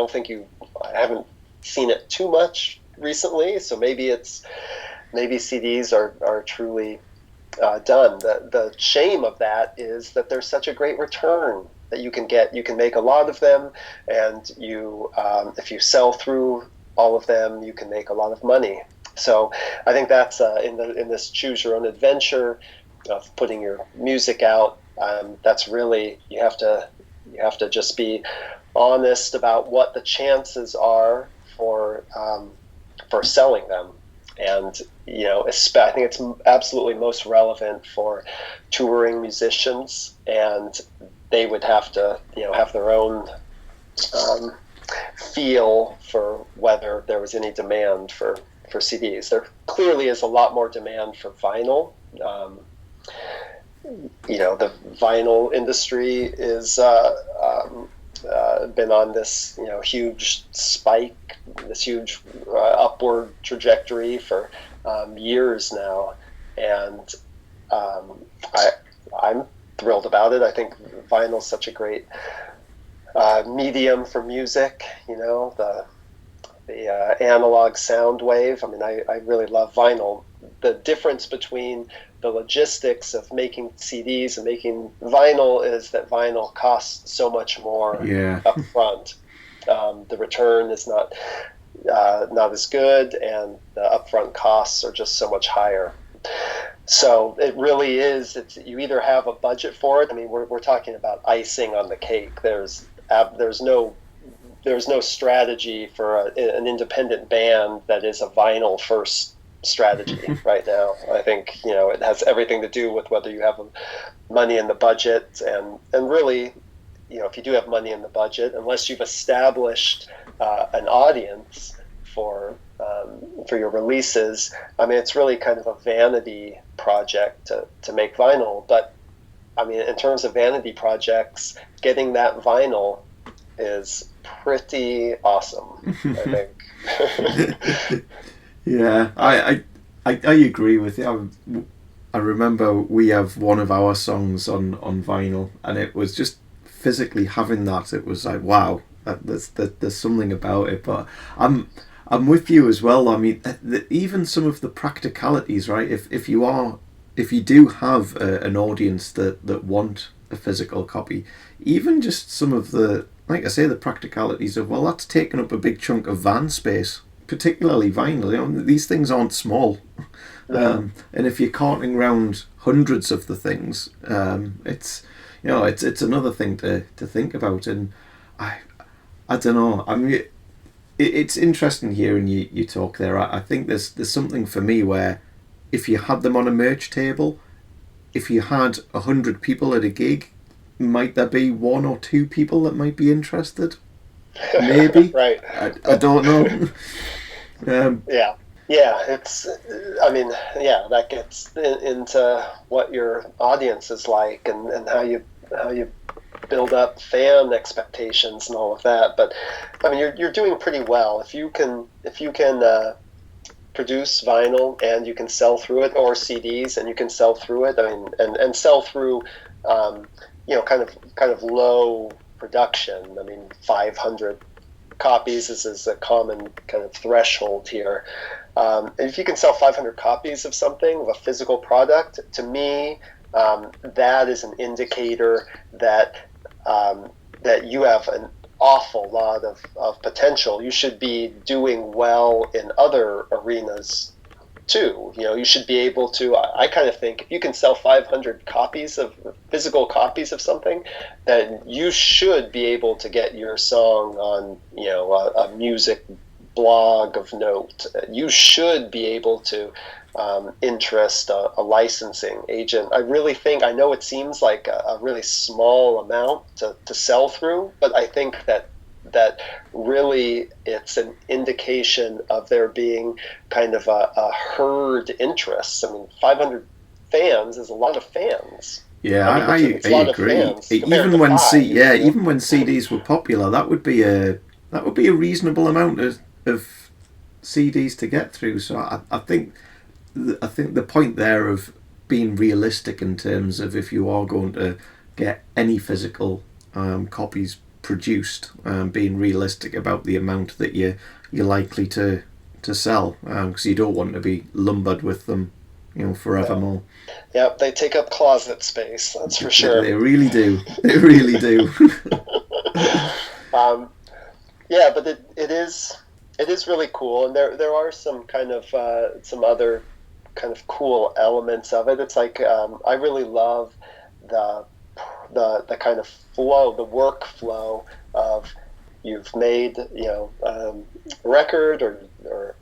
haven't seen it too much recently, so maybe CDs are truly done. The shame of that is that there's such a great return that you can get. You can make a lot of them, and if you sell through all of them, you can make a lot of money. So I think that's in this choose your own adventure of putting your music out. That's really, you have to just be honest about what the chances are for selling them. And I think it's absolutely most relevant for touring musicians, and they would have to have their own feel for whether there was any demand for CDs. There clearly is a lot more demand for vinyl. The vinyl industry is been on this huge spike, this huge upward trajectory for years now, and I'm thrilled about it. I think vinyl is such a great medium for music. The analog sound wave. I mean, I really love vinyl. The difference between the logistics of making CDs and making vinyl is that vinyl costs so much more up front. The return is not as good, and the upfront costs are just so much higher. So it really is. You either have a budget for it. I mean, we're talking about icing on the cake. There's no strategy for an independent band that is a vinyl first strategy right now. I think it has everything to do with whether you have money in the budget, and really, if you do have money in the budget, unless you've established an audience for your releases, I mean, it's really kind of a vanity project to make vinyl. But I mean, in terms of vanity projects, getting that vinyl is pretty awesome, I think. Yeah, I agree with you. I remember we have one of our songs on vinyl, and it was just physically having that. It was like, wow, there's something about it. But I'm with you as well. I mean, even some of the practicalities, right? If you do have an audience that want a physical copy, even just some of the, like I say, the practicalities of, well, that's taking up a big chunk of van space, particularly vinyl. These things aren't small, and if you're carting around hundreds of the things, it's another thing to think about. And I don't know. I mean, it's interesting hearing you talk there. I think there's something for me where if you had them on a merch table, if you had 100 people at a gig, might there be 1 or 2 people that might be interested? Maybe. Right. I don't know. That gets into what your audience is like, and how you build up fan expectations and all of that. But I mean, you're doing pretty well if you can produce vinyl and you can sell through it, or CDs and you can sell through it. I mean, and sell through, kind of low production. I mean, 500 copies is a common kind of threshold here. If you can sell 500 copies of something, of a physical product, to me, that is an indicator that that you have an awful lot of potential. You should be doing well in other arenas too. You should be able to, I kind of think if you can sell 500 copies of physical copies of something, then you should be able to get your song on, a music blog of note. You should be able to interest a licensing agent. I really think, I know it seems like a really small amount to sell through, but I think that really it's an indication of there being kind of a herd interest. I mean, 500 fans is a lot of fans. Yeah, I agree. Even when CDs were popular, that would be a reasonable amount of CDs to get through. So I think the point there of being realistic in terms of if you are going to get any physical copies produced, being realistic about the amount that you're likely to sell, because you don't want to be lumbered with them, forevermore. Yep, they take up closet space. That's for sure. They really do. They really do. But it is really cool, and there are some kind of some other kind of cool elements of it. It's like I really love the kind of flow, the workflow of you've made a record or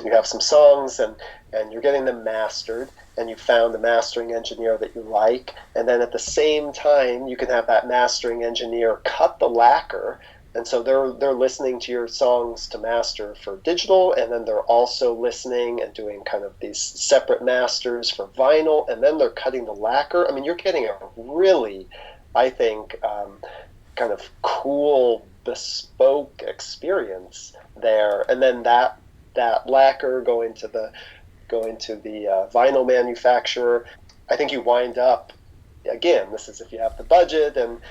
you have some songs and you're getting them mastered, and you found a mastering engineer that you like, and then at the same time you can have that mastering engineer cut the lacquer. And so they're listening to your songs to master for digital, and then they're also listening and doing kind of these separate masters for vinyl, and then they're cutting the lacquer. I mean, you're getting a really, I think, kind of cool, bespoke experience there. And then that lacquer going to the vinyl manufacturer. I think you wind up, again, this is if you have the budget and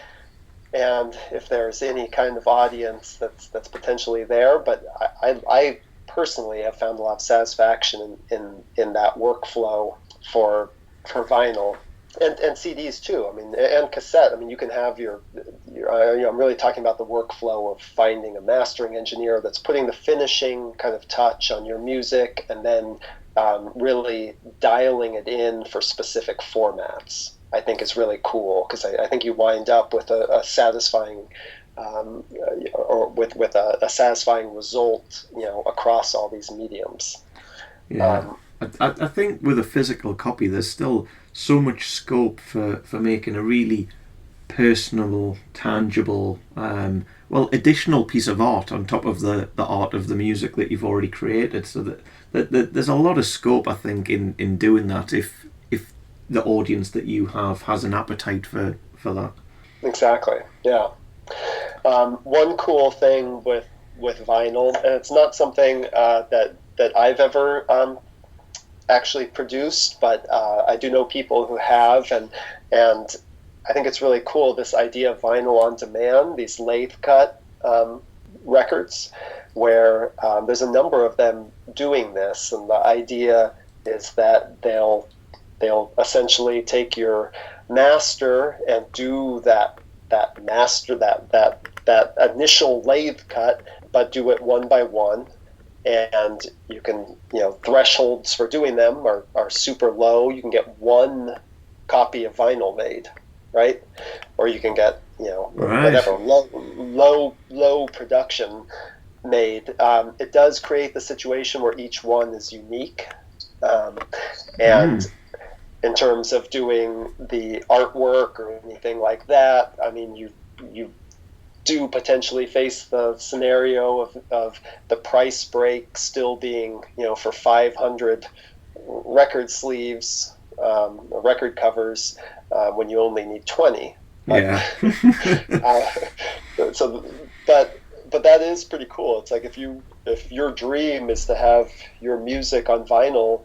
if there's any kind of audience that's potentially there. But I personally have found a lot of satisfaction in that workflow for vinyl and CDs too. I mean, and cassette. I mean, you can have your I'm really talking about the workflow of finding a mastering engineer that's putting the finishing kind of touch on your music, and then really dialing it in for specific formats. I think is really cool, because I think you wind up with a satisfying or with a satisfying result, across all these mediums. Yeah, I think with a physical copy, there's still so much scope for making a really personal, tangible, additional piece of art on top of the art of the music that you've already created. So that there's a lot of scope, I think, in doing that if the audience that you have has an appetite for that. Exactly. Yeah. One cool thing with vinyl, and it's not something that I've ever actually produced, but I do know people who have, and I think it's really cool, this idea of vinyl on demand, these lathe cut records, where there's a number of them doing this, and the idea is that they'll essentially take your master and do that initial lathe cut, but do it one by one. And you can, thresholds for doing them are super low. You can get one copy of vinyl made, right? Or you can get, whatever, low production made. It does create the situation where each one is unique. In terms of doing the artwork or anything like that, I mean, you do potentially face the scenario of the price break still being, for 500 record sleeves, record covers, when you only need 20. Yeah. But that is pretty cool. It's like if you if your dream is to have your music on vinyl,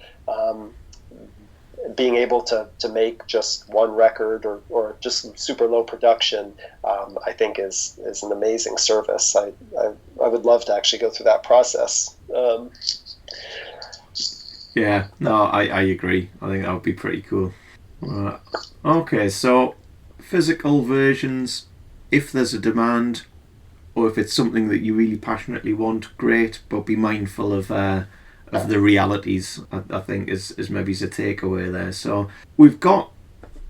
being able to make just one record or just super low production, I think is an amazing service. I would love to actually go through that process. Yeah, no, I agree. I think that would be pretty cool. Okay, so physical versions, if there's a demand, or if it's something that you really passionately want, great, but be mindful of the realities, I think is maybe a takeaway there. So we've got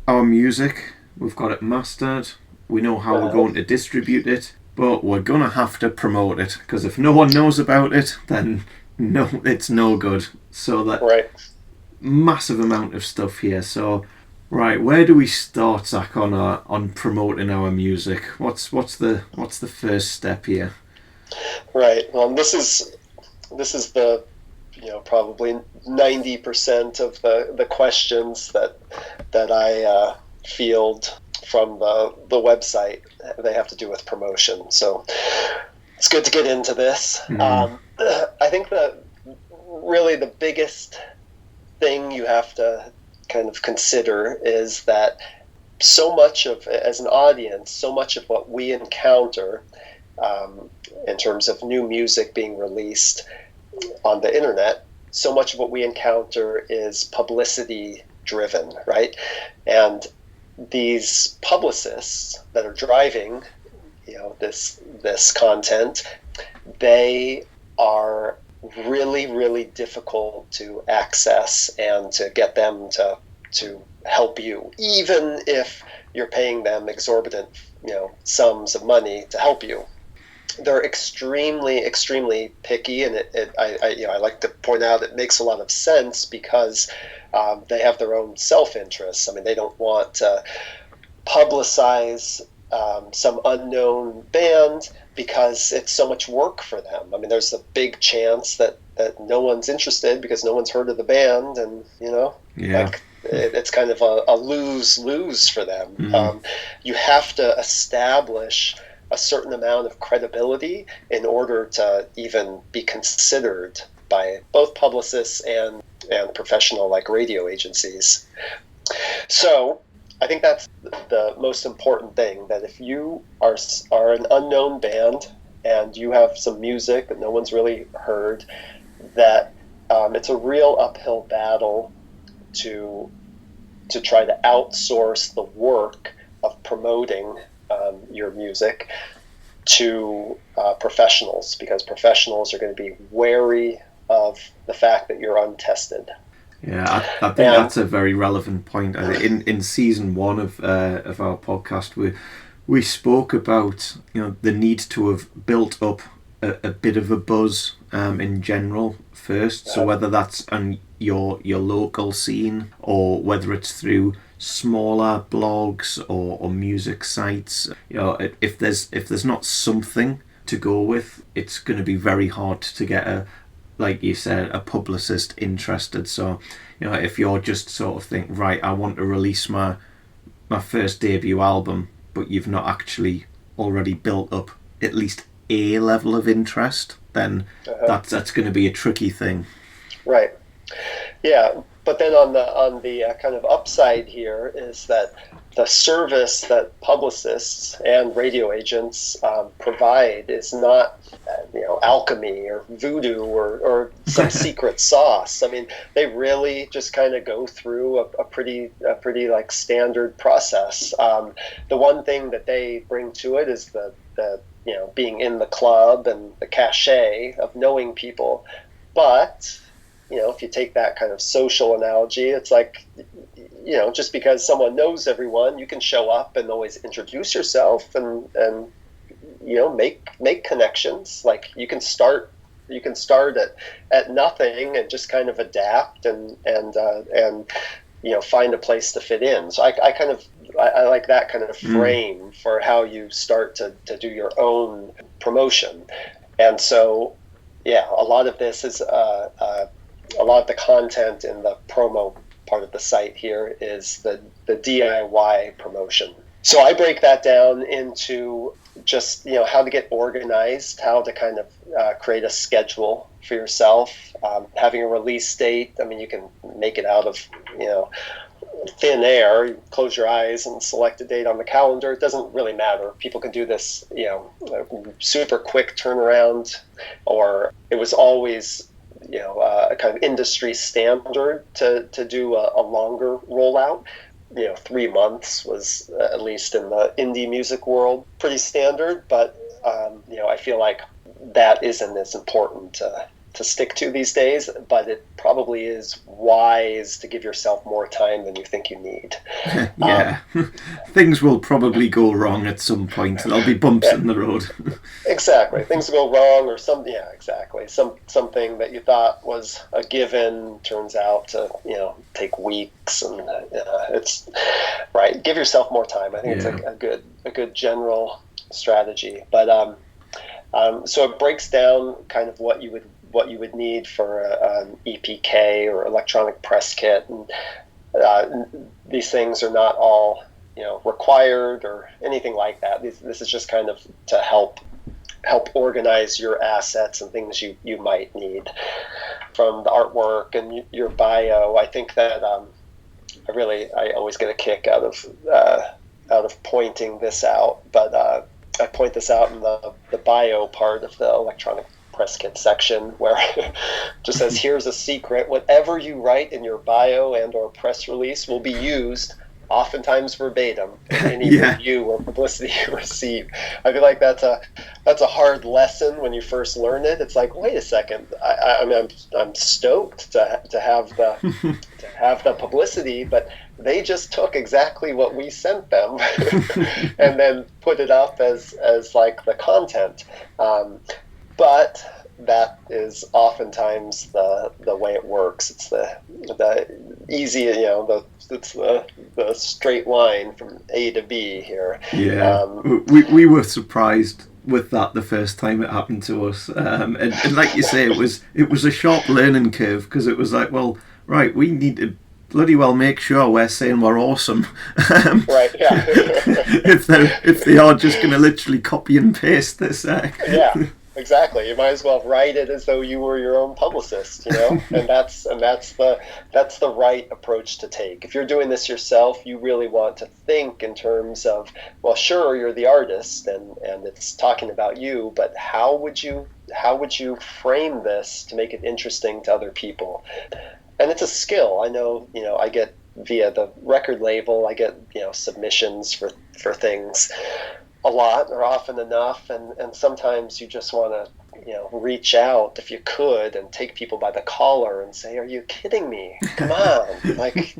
our music, we've got it mastered, we know how we're going to distribute it, but we're going to have to promote it, because if no one knows about it, then no, it's no good. So that Right. massive amount of stuff here. So right, where do we start, Zach, on promoting our music? What's the first step here? Right. Well, this is the probably 90% of the questions that I field from the website. They have to do with promotion. So it's good to get into this. I think that really the biggest thing you have to kind of consider is that so much of, as an audience, so much of what we encounter in terms of new music being released on the internet, so much of what we encounter is publicity driven, right? And these publicists that are driving, this content, they are really, really difficult to access and to get them to help you, even if you're paying them exorbitant, sums of money to help you. They're extremely, extremely picky, and I like to point out it makes a lot of sense because they have their own self-interests. I mean, they don't want to publicize some unknown band because it's so much work for them. I mean, there's a big chance that no one's interested because no one's heard of the band, and it's kind of a lose-lose for them. You have to establish a certain amount of credibility in order to even be considered by both publicists and professional like radio agencies. So I think that's the most important thing, that if you are an unknown band and you have some music that no one's really heard, that it's a real uphill battle to try to outsource the work of promoting your music to professionals, because professionals are going to be wary of the fact that you're untested. Yeah, I think that's a very relevant point. In season 1 of our podcast, we spoke about the need to have built up a bit of a buzz in general first. So whether that's on your local scene or whether it's through smaller blogs or music sites, if there's not something to go with, it's going to be very hard to get like you said, a publicist interested. So, if you're just sort of think, right, I want to release my first debut album, but you've not actually already built up at least a level of interest, then that's going to be a tricky thing. Right. Yeah. But then on the kind of upside here is that the service that publicists and radio agents provide is not alchemy or voodoo or some secret sauce. I mean, they really just kind of go through a pretty like standard process. The one thing that they bring to it is the being in the club and the cachet of knowing people, but if you take that kind of social analogy, it's like, just because someone knows everyone, you can show up and always introduce yourself and make connections. Like you can start at nothing and just kind of adapt and find a place to fit in. So I like that kind of frame for how you start to do your own promotion. And so, a lot of this is a lot of the content in the promo part of the site here is the DIY promotion. So I break that down into just how to get organized, how to kind of create a schedule for yourself, having a release date. I mean, you can make it out of thin air. You close your eyes and select a date on the calendar. It doesn't really matter. People can do this, super quick turnaround, or it was always a kind of industry standard to do a longer rollout. 3 months was, at least in the indie music world, pretty standard. But I feel like that isn't as important to stick to these days, but it probably is wise to give yourself more time than you think you need. Yeah. Things will probably go wrong at some point. There'll be bumps in the road. Exactly. Things go wrong, or exactly. Something that you thought was a given turns out to, take weeks, and it's right. Give yourself more time. I think it's a good general strategy. But so it breaks down kind of what you would need for an EPK or electronic press kit, and these things are not all required or anything like that. This is just kind of to help organize your assets and things you might need. From the artwork and your bio, I think that I always get a kick out of pointing this out, but I point this out in the bio part of the electronic press kit section, where it just says, here's a secret: whatever you write in your bio and or press release will be used, oftentimes verbatim, in any review or publicity you receive. I feel like that's a hard lesson when you first learn it. It's like, wait a second, I'm stoked to have the publicity, but they just took exactly what we sent them and then put it up as like the content. But that is oftentimes the way it works. It's the easy, it's the straight line from A to B here. Yeah, we were surprised with that the first time it happened to us, and like you say, it was a sharp learning curve, because it was like, well, right, we need to bloody well make sure we're saying we're awesome. Right, yeah. if they are just going to literally copy and paste this. Yeah. Exactly. You might as well write it as though you were your own publicist, and that's the right approach to take. If you're doing this yourself, you really want to think in terms of, well, sure, you're the artist and it's talking about you, but how would you frame this to make it interesting to other people? And it's a skill. I know, I get via the record label, I get submissions for things a lot or often enough, and sometimes you just want to reach out, if you could, and take people by the collar and say, are you kidding me? Come on. Like,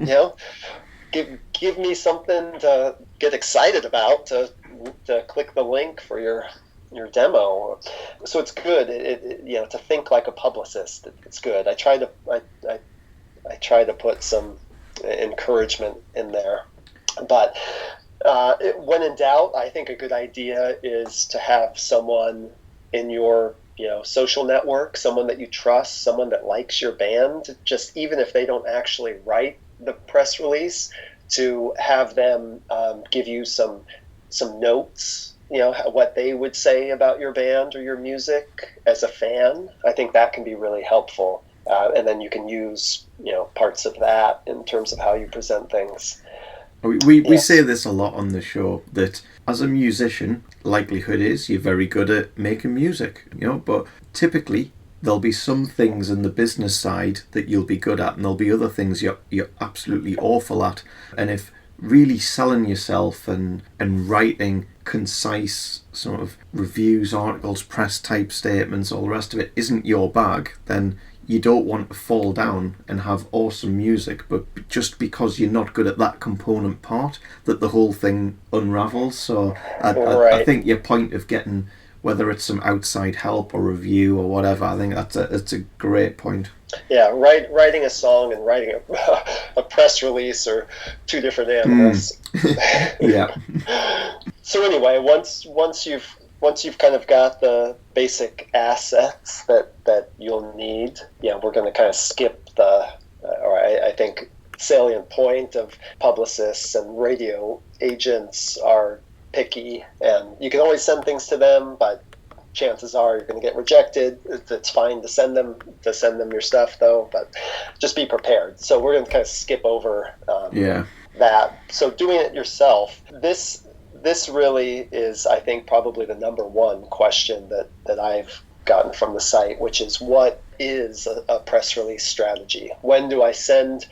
give me something to get excited about, to click the link for your demo. So it's good, to think like a publicist. It's good. I try to put some encouragement in there, but when in doubt, I think a good idea is to have someone in your social network, someone that you trust, someone that likes your band, just even if they don't actually write the press release, to have them give you some notes, what they would say about your band or your music as a fan. I think that can be really helpful, and then you can use parts of that in terms of how you present things. We say this a lot on the show, that as a musician, likelihood is you're very good at making music, but typically there'll be some things in the business side that you'll be good at, and there'll be other things you're absolutely awful at. And if really selling yourself and writing concise sort of reviews, articles, press type statements, all the rest of it isn't your bag, then you don't want to fall down and have awesome music, but just because you're not good at that component part, that the whole thing unravels. So I think your point of getting, whether it's some outside help or review or whatever, I think that's a great point. Yeah, writing a song and writing a press release are two different animals. Yeah. So anyway, once you've kind of got the basic assets that you'll need, we're going to kind of skip I think salient point of publicists and radio agents are picky, and you can always send things to them, but chances are you're going to get rejected. It's fine to send them your stuff, though, but just be prepared. So we're going to kind of skip over that. So doing it yourself, this really is, I think, probably the number one question that I've gotten from the site, which is, what is a press release strategy? When do I send?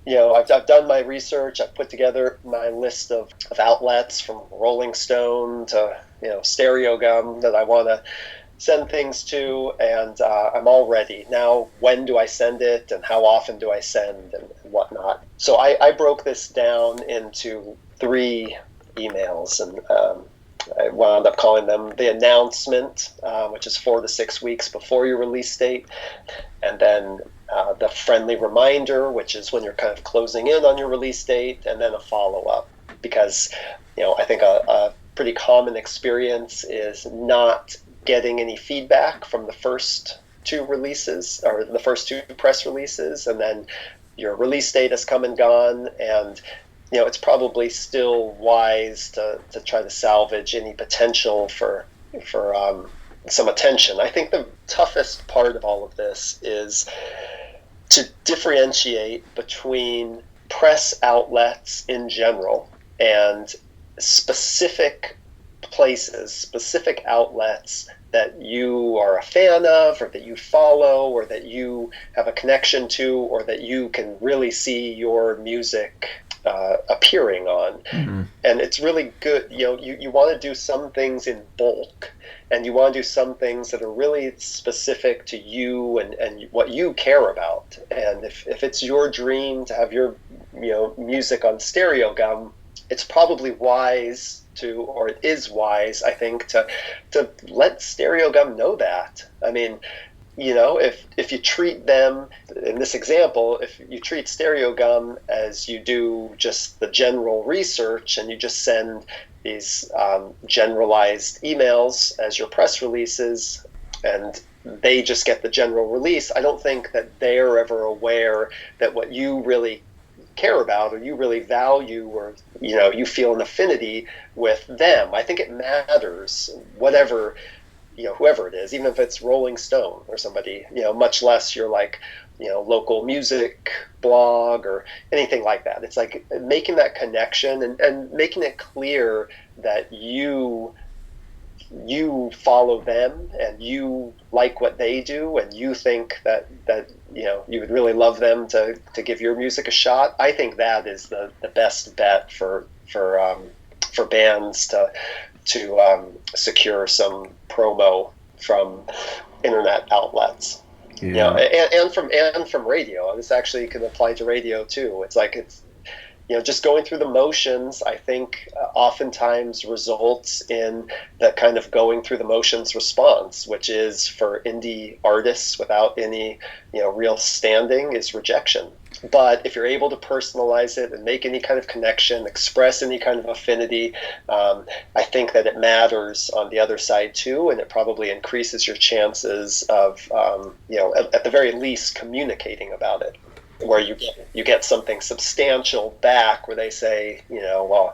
I've done my research. I've put together my list of outlets, from Rolling Stone to Stereo Gum, that I want to send things to, and I'm all ready. Now, when do I send it, and how often do I send, and whatnot? So I broke this down into 3 emails, and I wound up calling them the announcement, which is 4 to 6 weeks before your release date, and then the friendly reminder, which is when you're kind of closing in on your release date, and then a follow-up. Because I think a pretty common experience is not getting any feedback from the first 2 releases, or the first 2 press releases, and then your release date has come and gone, and it's probably still wise to try to salvage any potential for some attention. I think the toughest part of all of this is to differentiate between press outlets in general and specific places, specific outlets that you are a fan of, or that you follow, or that you have a connection to, or that you can really see your music appearing on. Mm-hmm. And it's really good. You want to do some things in bulk, and you want to do some things that are really specific to you and what you care about. And if it's your dream to have your music on Stereo Gum, it's probably wise or it is wise, I think, to let Stereo Gum know that. I mean, if you treat them, in this example, if you treat Stereo Gum as you do just the general research, and you just send these generalized emails as your press releases, and they just get the general release, I don't think that they're ever aware that what you really care about, or you really value, or you feel an affinity with them. I think it matters, whoever it is, even if it's Rolling Stone or somebody, much less your local music blog or anything like that. It's like making that connection and making it clear that you follow them, and you like what they do, and you think that you would really love them to give your music a shot. I think that is the best bet for bands to secure some promo from internet outlets. And from radio. This actually can apply to radio too. It's just going through the motions, I think, oftentimes results in that kind of going through the motions response, which is, for indie artists without any real standing, is rejection. But if you're able to personalize it and make any kind of connection, express any kind of affinity, I think that it matters on the other side too, and it probably increases your chances of, at the very least, communicating about it, where you get something substantial back, where they say, well,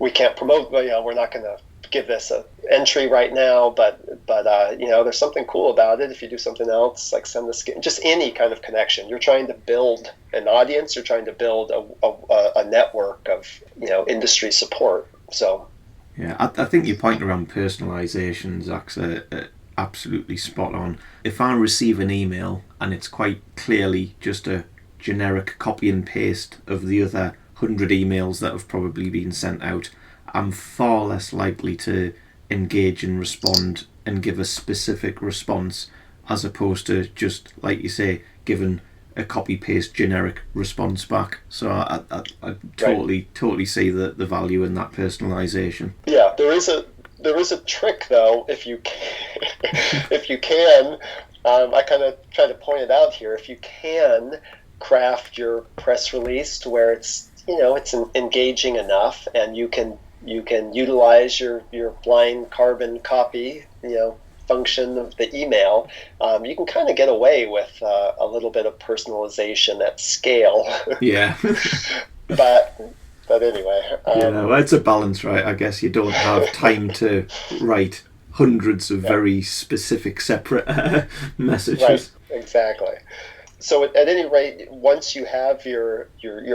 we can't promote, we're not going to give this an entry right now, but there's something cool about it if you do something else, like send this, just any kind of connection. You're trying to build an audience, you're trying to build a network of industry support. So yeah, I think your point around personalisation, Zach's absolutely spot on. If I receive an email and it's quite clearly just a generic copy and paste of the other 100 emails that have probably been sent out, I'm far less likely to engage and respond and give a specific response, as opposed to just, like you say, giving a copy-paste generic response back. So I totally see the value in that personalisation. Yeah, there is a trick, though, if you can. I kind of try to point it out here. If you can craft your press release to where it's engaging enough, and you can utilize your blind carbon copy function of the email, you can kind of get away with a little bit of personalization at scale. Yeah. But But anyway, Well, it's a balance, right? I guess you don't have time to write hundreds of very specific, separate messages. right, exactly. So at any rate, once you have your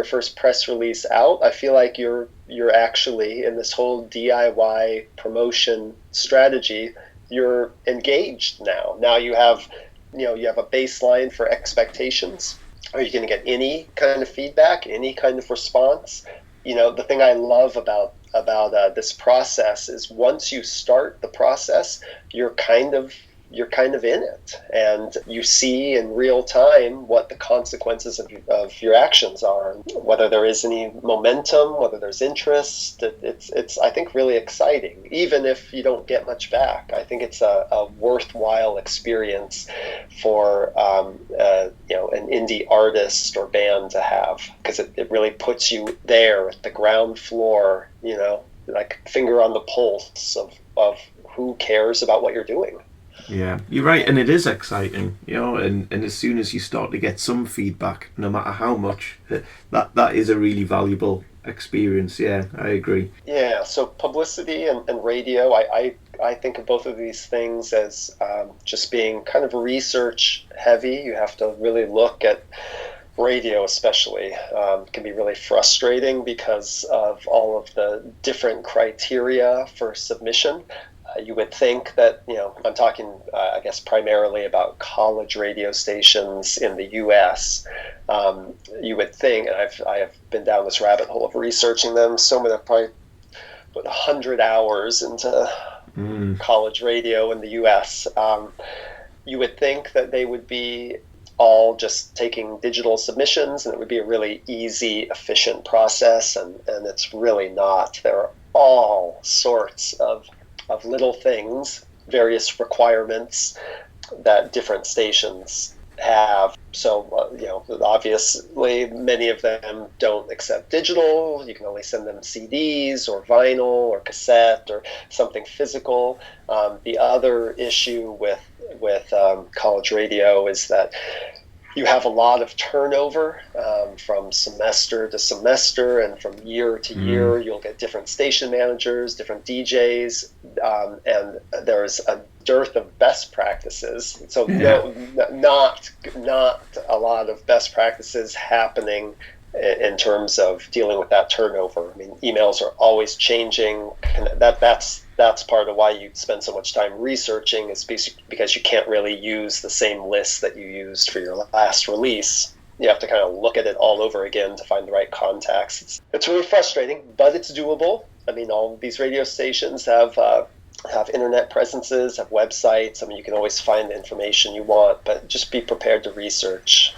first press release out, I feel like you're actually in this whole DIY promotion strategy. You're engaged now. Now you have a baseline for expectations. Are you going to get any kind of feedback, any kind of response? The thing I love about this process is once you start the process, you're kind of in it, and you see in real time what the consequences of your actions are, whether there is any momentum, whether there's interest. It's I think really exciting, even if you don't get much back. I think it's a worthwhile experience for an indie artist or band to have, because it really puts you there at the ground floor, like finger on the pulse of who cares about what you're doing. Yeah, you're right, and it is exciting, and as soon as you start to get some feedback, no matter how much, that is a really valuable experience. Yeah, I agree. Yeah, so publicity and radio, I think of both of these things as just being kind of research heavy. You have to really look at radio, especially. Can be really frustrating because of all of the different criteria for submission. You would think that, I'm talking, I guess, primarily about college radio stations in the U.S. You would think, and I have been down this rabbit hole of researching them, so many, probably put 100 hours into college radio in the U.S. You would think that they would be all just taking digital submissions, and it would be a really easy, efficient process, and it's really not. There are all sorts of little things, various requirements that different stations have. So, obviously many of them don't accept digital. You can only send them CDs or vinyl or cassette or something physical. The other issue with college radio is that you have a lot of turnover from semester to semester, and from year to year. You'll get different station managers, different DJs, and there's a dearth of best practices. So not a lot of best practices happening in terms of dealing with that turnover. I mean, emails are always changing. That's part of why you spend so much time researching, is because you can't really use the same list that you used for your last release. You have to kind of look at it all over again to find the right contacts. It's really frustrating, but it's doable. I mean, all these radio stations have internet presences, have websites. I mean, you can always find the information you want, but just be prepared to research.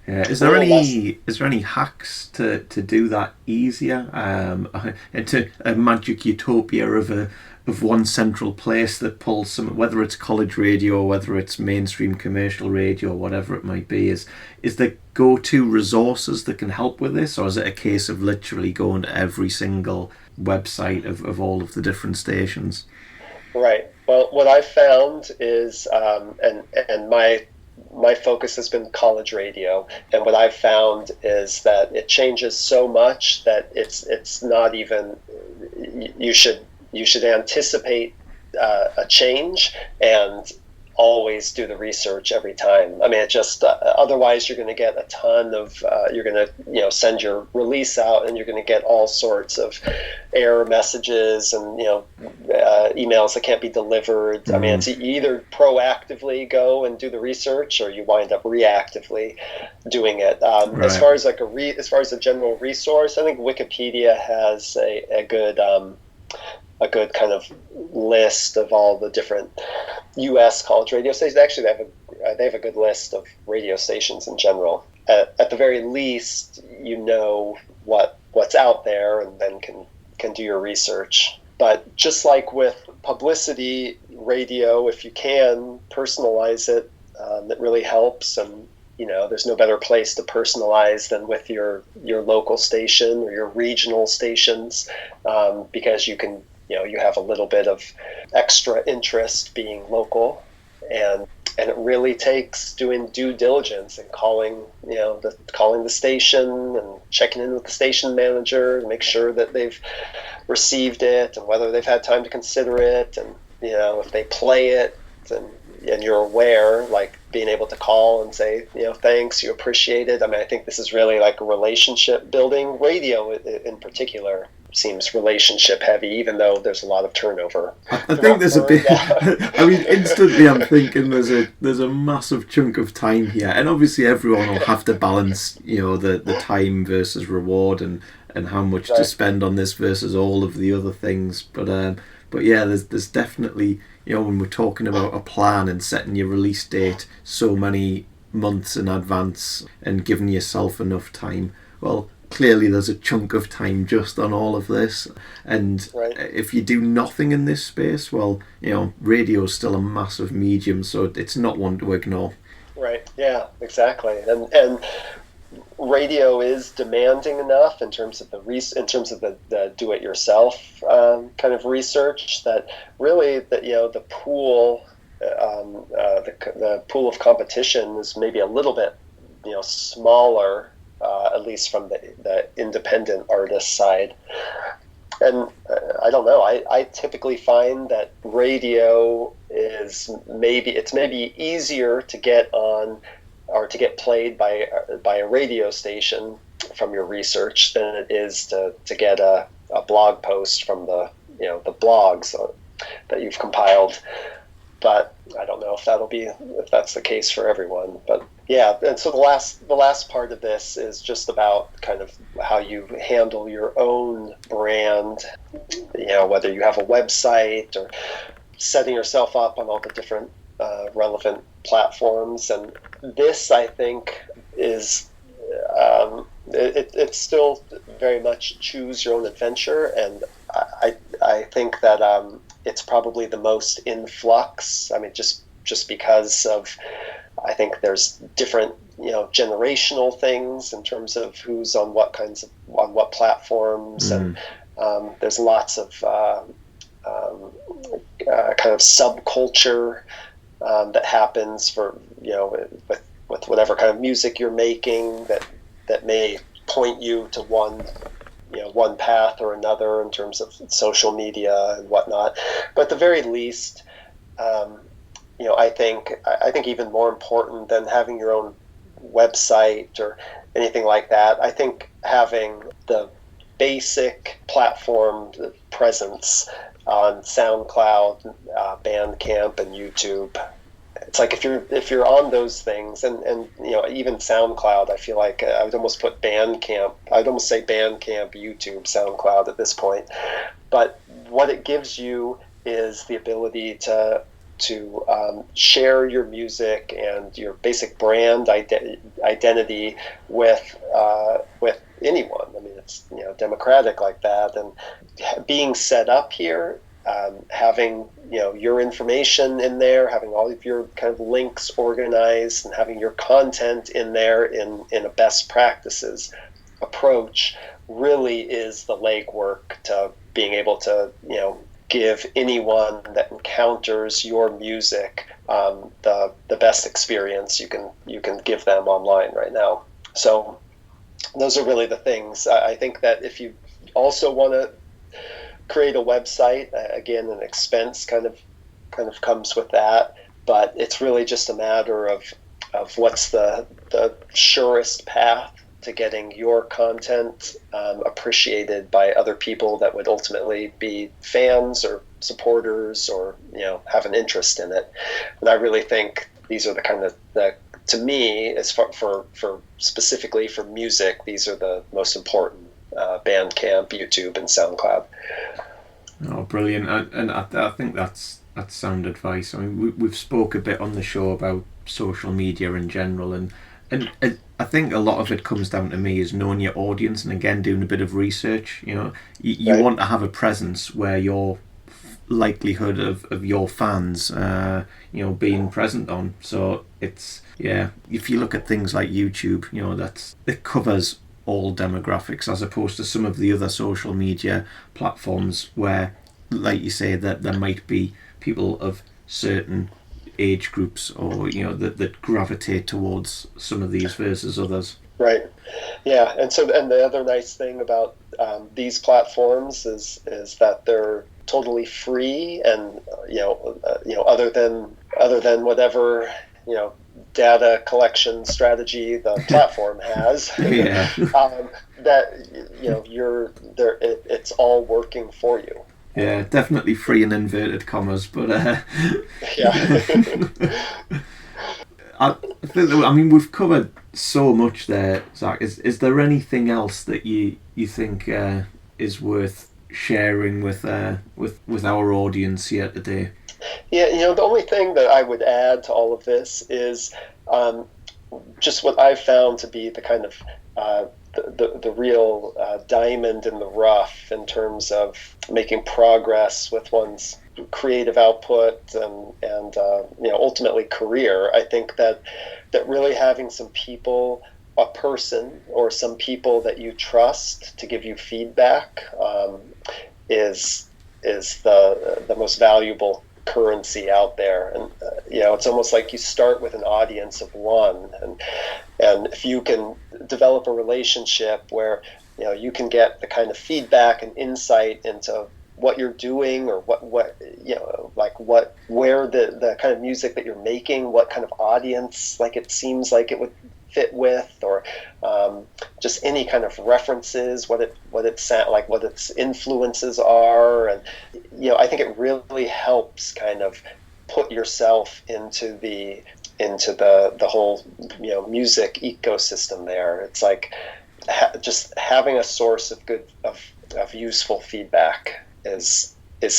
Is there any hacks to do that easier, and to a magic utopia of one central place that pulls some, whether it's college radio or whether it's mainstream commercial radio or whatever it might be? Is there go-to resources that can help with this, or is it a case of literally going to every single website of all of the different stations? Right. Well, what I've found is, and my focus has been college radio, and what I've found is that it changes so much that it's not even, you should anticipate a change and always do the research every time. I mean, it just otherwise you're going to get a ton of you're going to send your release out, and you're going to get all sorts of error messages and emails that can't be delivered. I mean, it's either proactively go and do the research, or you wind up reactively doing it. Right. As far as a general resource, I think Wikipedia has a good kind of list of all the different U.S. college radio stations. Actually, they have a good list of radio stations in general. At the very least, what's out there, and then can do your research. But just like with publicity, radio, if you can personalize it, that really helps. And there's no better place to personalize than with your local station or your regional stations, because you can. You have a little bit of extra interest being local, and And it really takes doing due diligence and calling the station and checking in with the station manager to make sure that they've received it and whether they've had time to consider it, and if they play it and you're aware, like being able to call and say, thanks, you appreciate it. I mean, I think this is really like a relationship building. Radio in particular seems relationship heavy, even though there's a lot of turnover. I think there's a bit. I mean, instantly I'm thinking there's a massive chunk of time here, and obviously everyone will have to balance, the time versus reward and how much to spend on this versus all of the other things. But yeah, there's definitely, when we're talking about a plan and setting your release date so many months in advance and giving yourself enough time, well, clearly there's a chunk of time just on all of this. And if you do nothing in this space, well, radio is still a massive medium, so it's not one to ignore. Right, yeah, exactly. And radio is demanding enough in terms of the do-it-yourself kind of research, that really the pool the pool of competition is maybe a little bit smaller, at least from the independent artist side. And I don't know. I typically find that radio is maybe easier to get on or to get played by a radio station from your research than it is to get a blog post from the blogs that you've compiled. But I don't know if that's the case for everyone. But yeah, and so the last part of this is just about kind of how you handle your own brand, whether you have a website or setting yourself up on all the different relevant platforms. And this, I think, is it's still very much choose your own adventure, and I think that it's probably the in flux. I mean, just because of, I think there's different generational things in terms of who's on what platforms, and there's lots of kind of subculture that happens for with whatever kind of music you're making that may point you to one path or another in terms of social media and whatnot. But at the very least, I think even more important than having your own website or anything like that, I think having the basic platform presence on SoundCloud, Bandcamp, and YouTube. It's like if you're on those things, and even SoundCloud, I feel like I would almost put Bandcamp. I'd almost say Bandcamp, YouTube, SoundCloud at this point. But what it gives you is the ability to share your music and your basic brand identity with anyone. I mean, it's democratic like that, and being set up here. Having your information in there, having all of your kind of links organized, and having your content in there in a best practices approach really is the legwork to being able to give anyone that encounters your music the best experience you can give them online right now. So those are really the things. I think that if you also want to create a website, again, an expense kind of comes with that, but it's really just a matter of what's the surest path to getting your content appreciated by other people that would ultimately be fans or supporters or have an interest in it. And I really think these are the kind of to me, as far for specifically for music, these are the most important. Bandcamp, YouTube, and SoundCloud. Oh, brilliant! And I think that's sound advice. I mean, we've spoke a bit on the show about social media in general, and I think a lot of it comes down to me is knowing your audience, and again doing a bit of research. You Right. want to have a presence where your likelihood of your fans, being present on. So it's if you look at things like YouTube, it covers all demographics, as opposed to some of the other social media platforms where, like you say, that there might be people of certain age groups, or that gravitate towards some of these versus others. Right. Yeah, and the other nice thing about these platforms is that they're totally free, and other than whatever data collection strategy the platform has, Yeah. that you're there. It's all working for you. Yeah, definitely free in inverted commas, but Yeah. I think I mean we've covered so much there, Zach. Is there anything else that you think is worth sharing with our audience here today? Yeah, the only thing that I would add to all of this is just what I've found to be the kind of the real diamond in the rough in terms of making progress with one's creative output and ultimately career. I think that really having some people, a person or some people that you trust to give you feedback is the most valuable currency out there. And it's almost like you start with an audience of one, and if you can develop a relationship where you can get the kind of feedback and insight into what you're doing, or where the kind of music that you're making, what kind of audience it seems like it would fit with, or just any kind of references, what its influences are, and I think it really helps kind of put yourself into the whole music ecosystem there. It's like just having a source of useful feedback is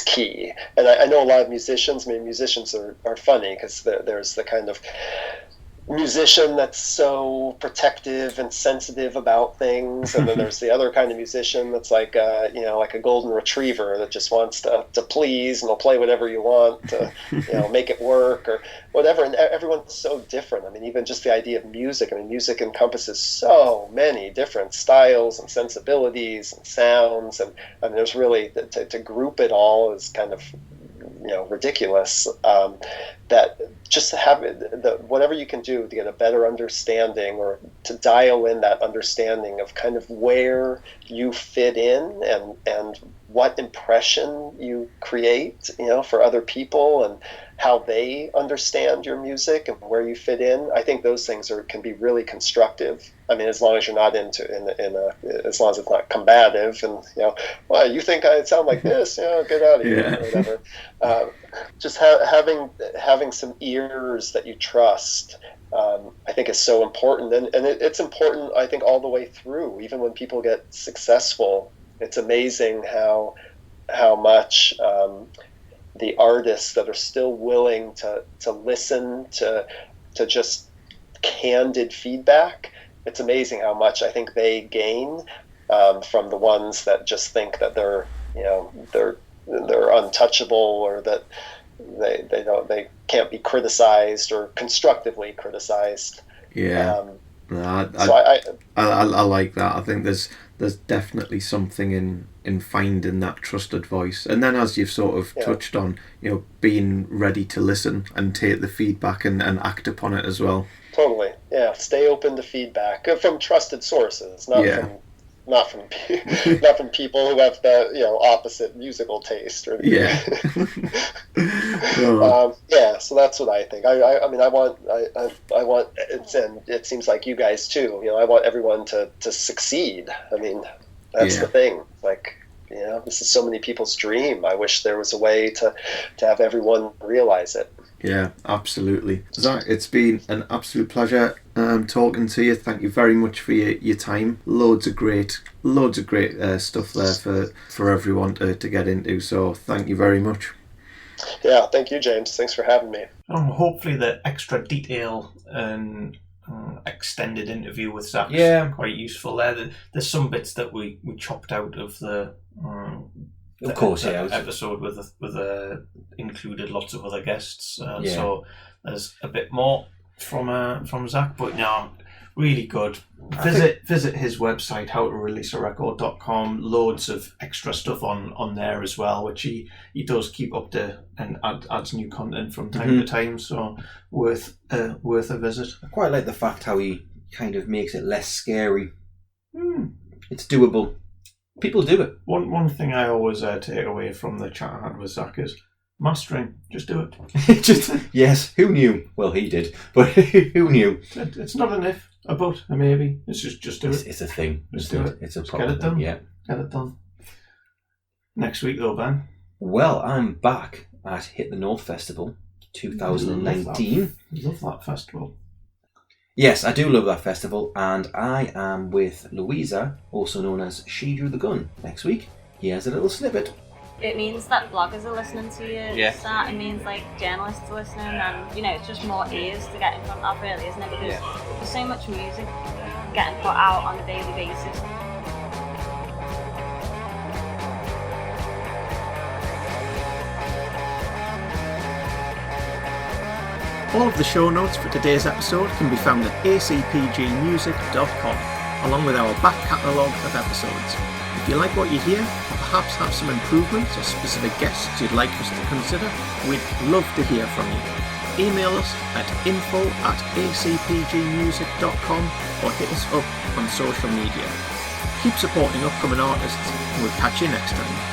key. And I know a lot of musicians. I mean, musicians are funny because there's the kind of musician that's so protective and sensitive about things, and then there's the other kind of musician that's like a golden retriever that just wants to please, and they'll play whatever you want to make it work or whatever. And everyone's so different. I mean, even just the idea of music. I mean, music encompasses so many different styles and sensibilities and sounds, and I mean, there's really to group it all is kind of ridiculous. That just have whatever you can do to get a better understanding, or to dial in that understanding of kind of where you fit in, and what impression you create, for other people, and how they understand your music and where you fit in. I think those things can be really constructive. I mean, as long as you're not as long as it's not combative, and well, you think I sound like this, get out of here, or whatever. Just having some ears that you trust, I think is so important, and it's important, I think, all the way through. Even when people get successful, it's amazing how much the artists that are still willing to listen to just candid feedback. It's amazing how much I think they gain from the ones that just think that they're untouchable, or that they can't be criticized or constructively criticized. Yeah. I like that. I think there's definitely something in finding that trusted voice, and then, as you've sort of touched on, being ready to listen and take the feedback and act upon it as well. Totally. Yeah. Stay open to feedback from trusted sources, not from people who have the opposite musical taste. Or so that's what I think. I mean, I want and it seems like you guys too. I want everyone to succeed. I mean, that's the thing. Like, this is so many people's dream. I wish there was a way to have everyone realize it. Yeah, absolutely. Zach, it's been an absolute pleasure talking to you. Thank you very much for your time. Loads of great stuff there for everyone to get into. So thank you very much. Yeah, thank you, James. Thanks for having me. Hopefully the extra detail and extended interview with Zach is quite useful there. There's some bits that we chopped out of the episode with included lots of other guests. So there's a bit more from Zach, but really good. Visit his website, howtoreleasearecord.com. Loads of extra stuff on there as well, which he does keep up to and adds new content from time to time. So worth a visit. I quite like the fact how he kind of makes it less scary. It's doable. People do it. One thing I always take away from the chat I had with Zach is mastering. Just do it. Yes, who knew? Well, he did, but who knew? It's not an if, a but, a maybe. It's just do it. It's a thing. Just do it. It's a Just problem. get it done. Yeah. Get it done. Next week though, Ben. Well, I'm back at Hit the North Festival 2019. Love that festival. Yes, I do love that festival, and I am with Louisa, also known as She Drew the Gun, next week. Here's a little snippet. It means that bloggers are listening to you. Yeah. It means like journalists are listening, and it's just more ears to get in front of, really, isn't it? Because there's so much music getting put out on a daily basis. All of the show notes for today's episode can be found at acpgmusic.com, along with our back catalogue of episodes. If you like what you hear, or perhaps have some improvements or specific guests you'd like us to consider, we'd love to hear from you. Email us at info@acpgmusic.com or hit us up on social media. Keep supporting upcoming artists, and we'll catch you next time.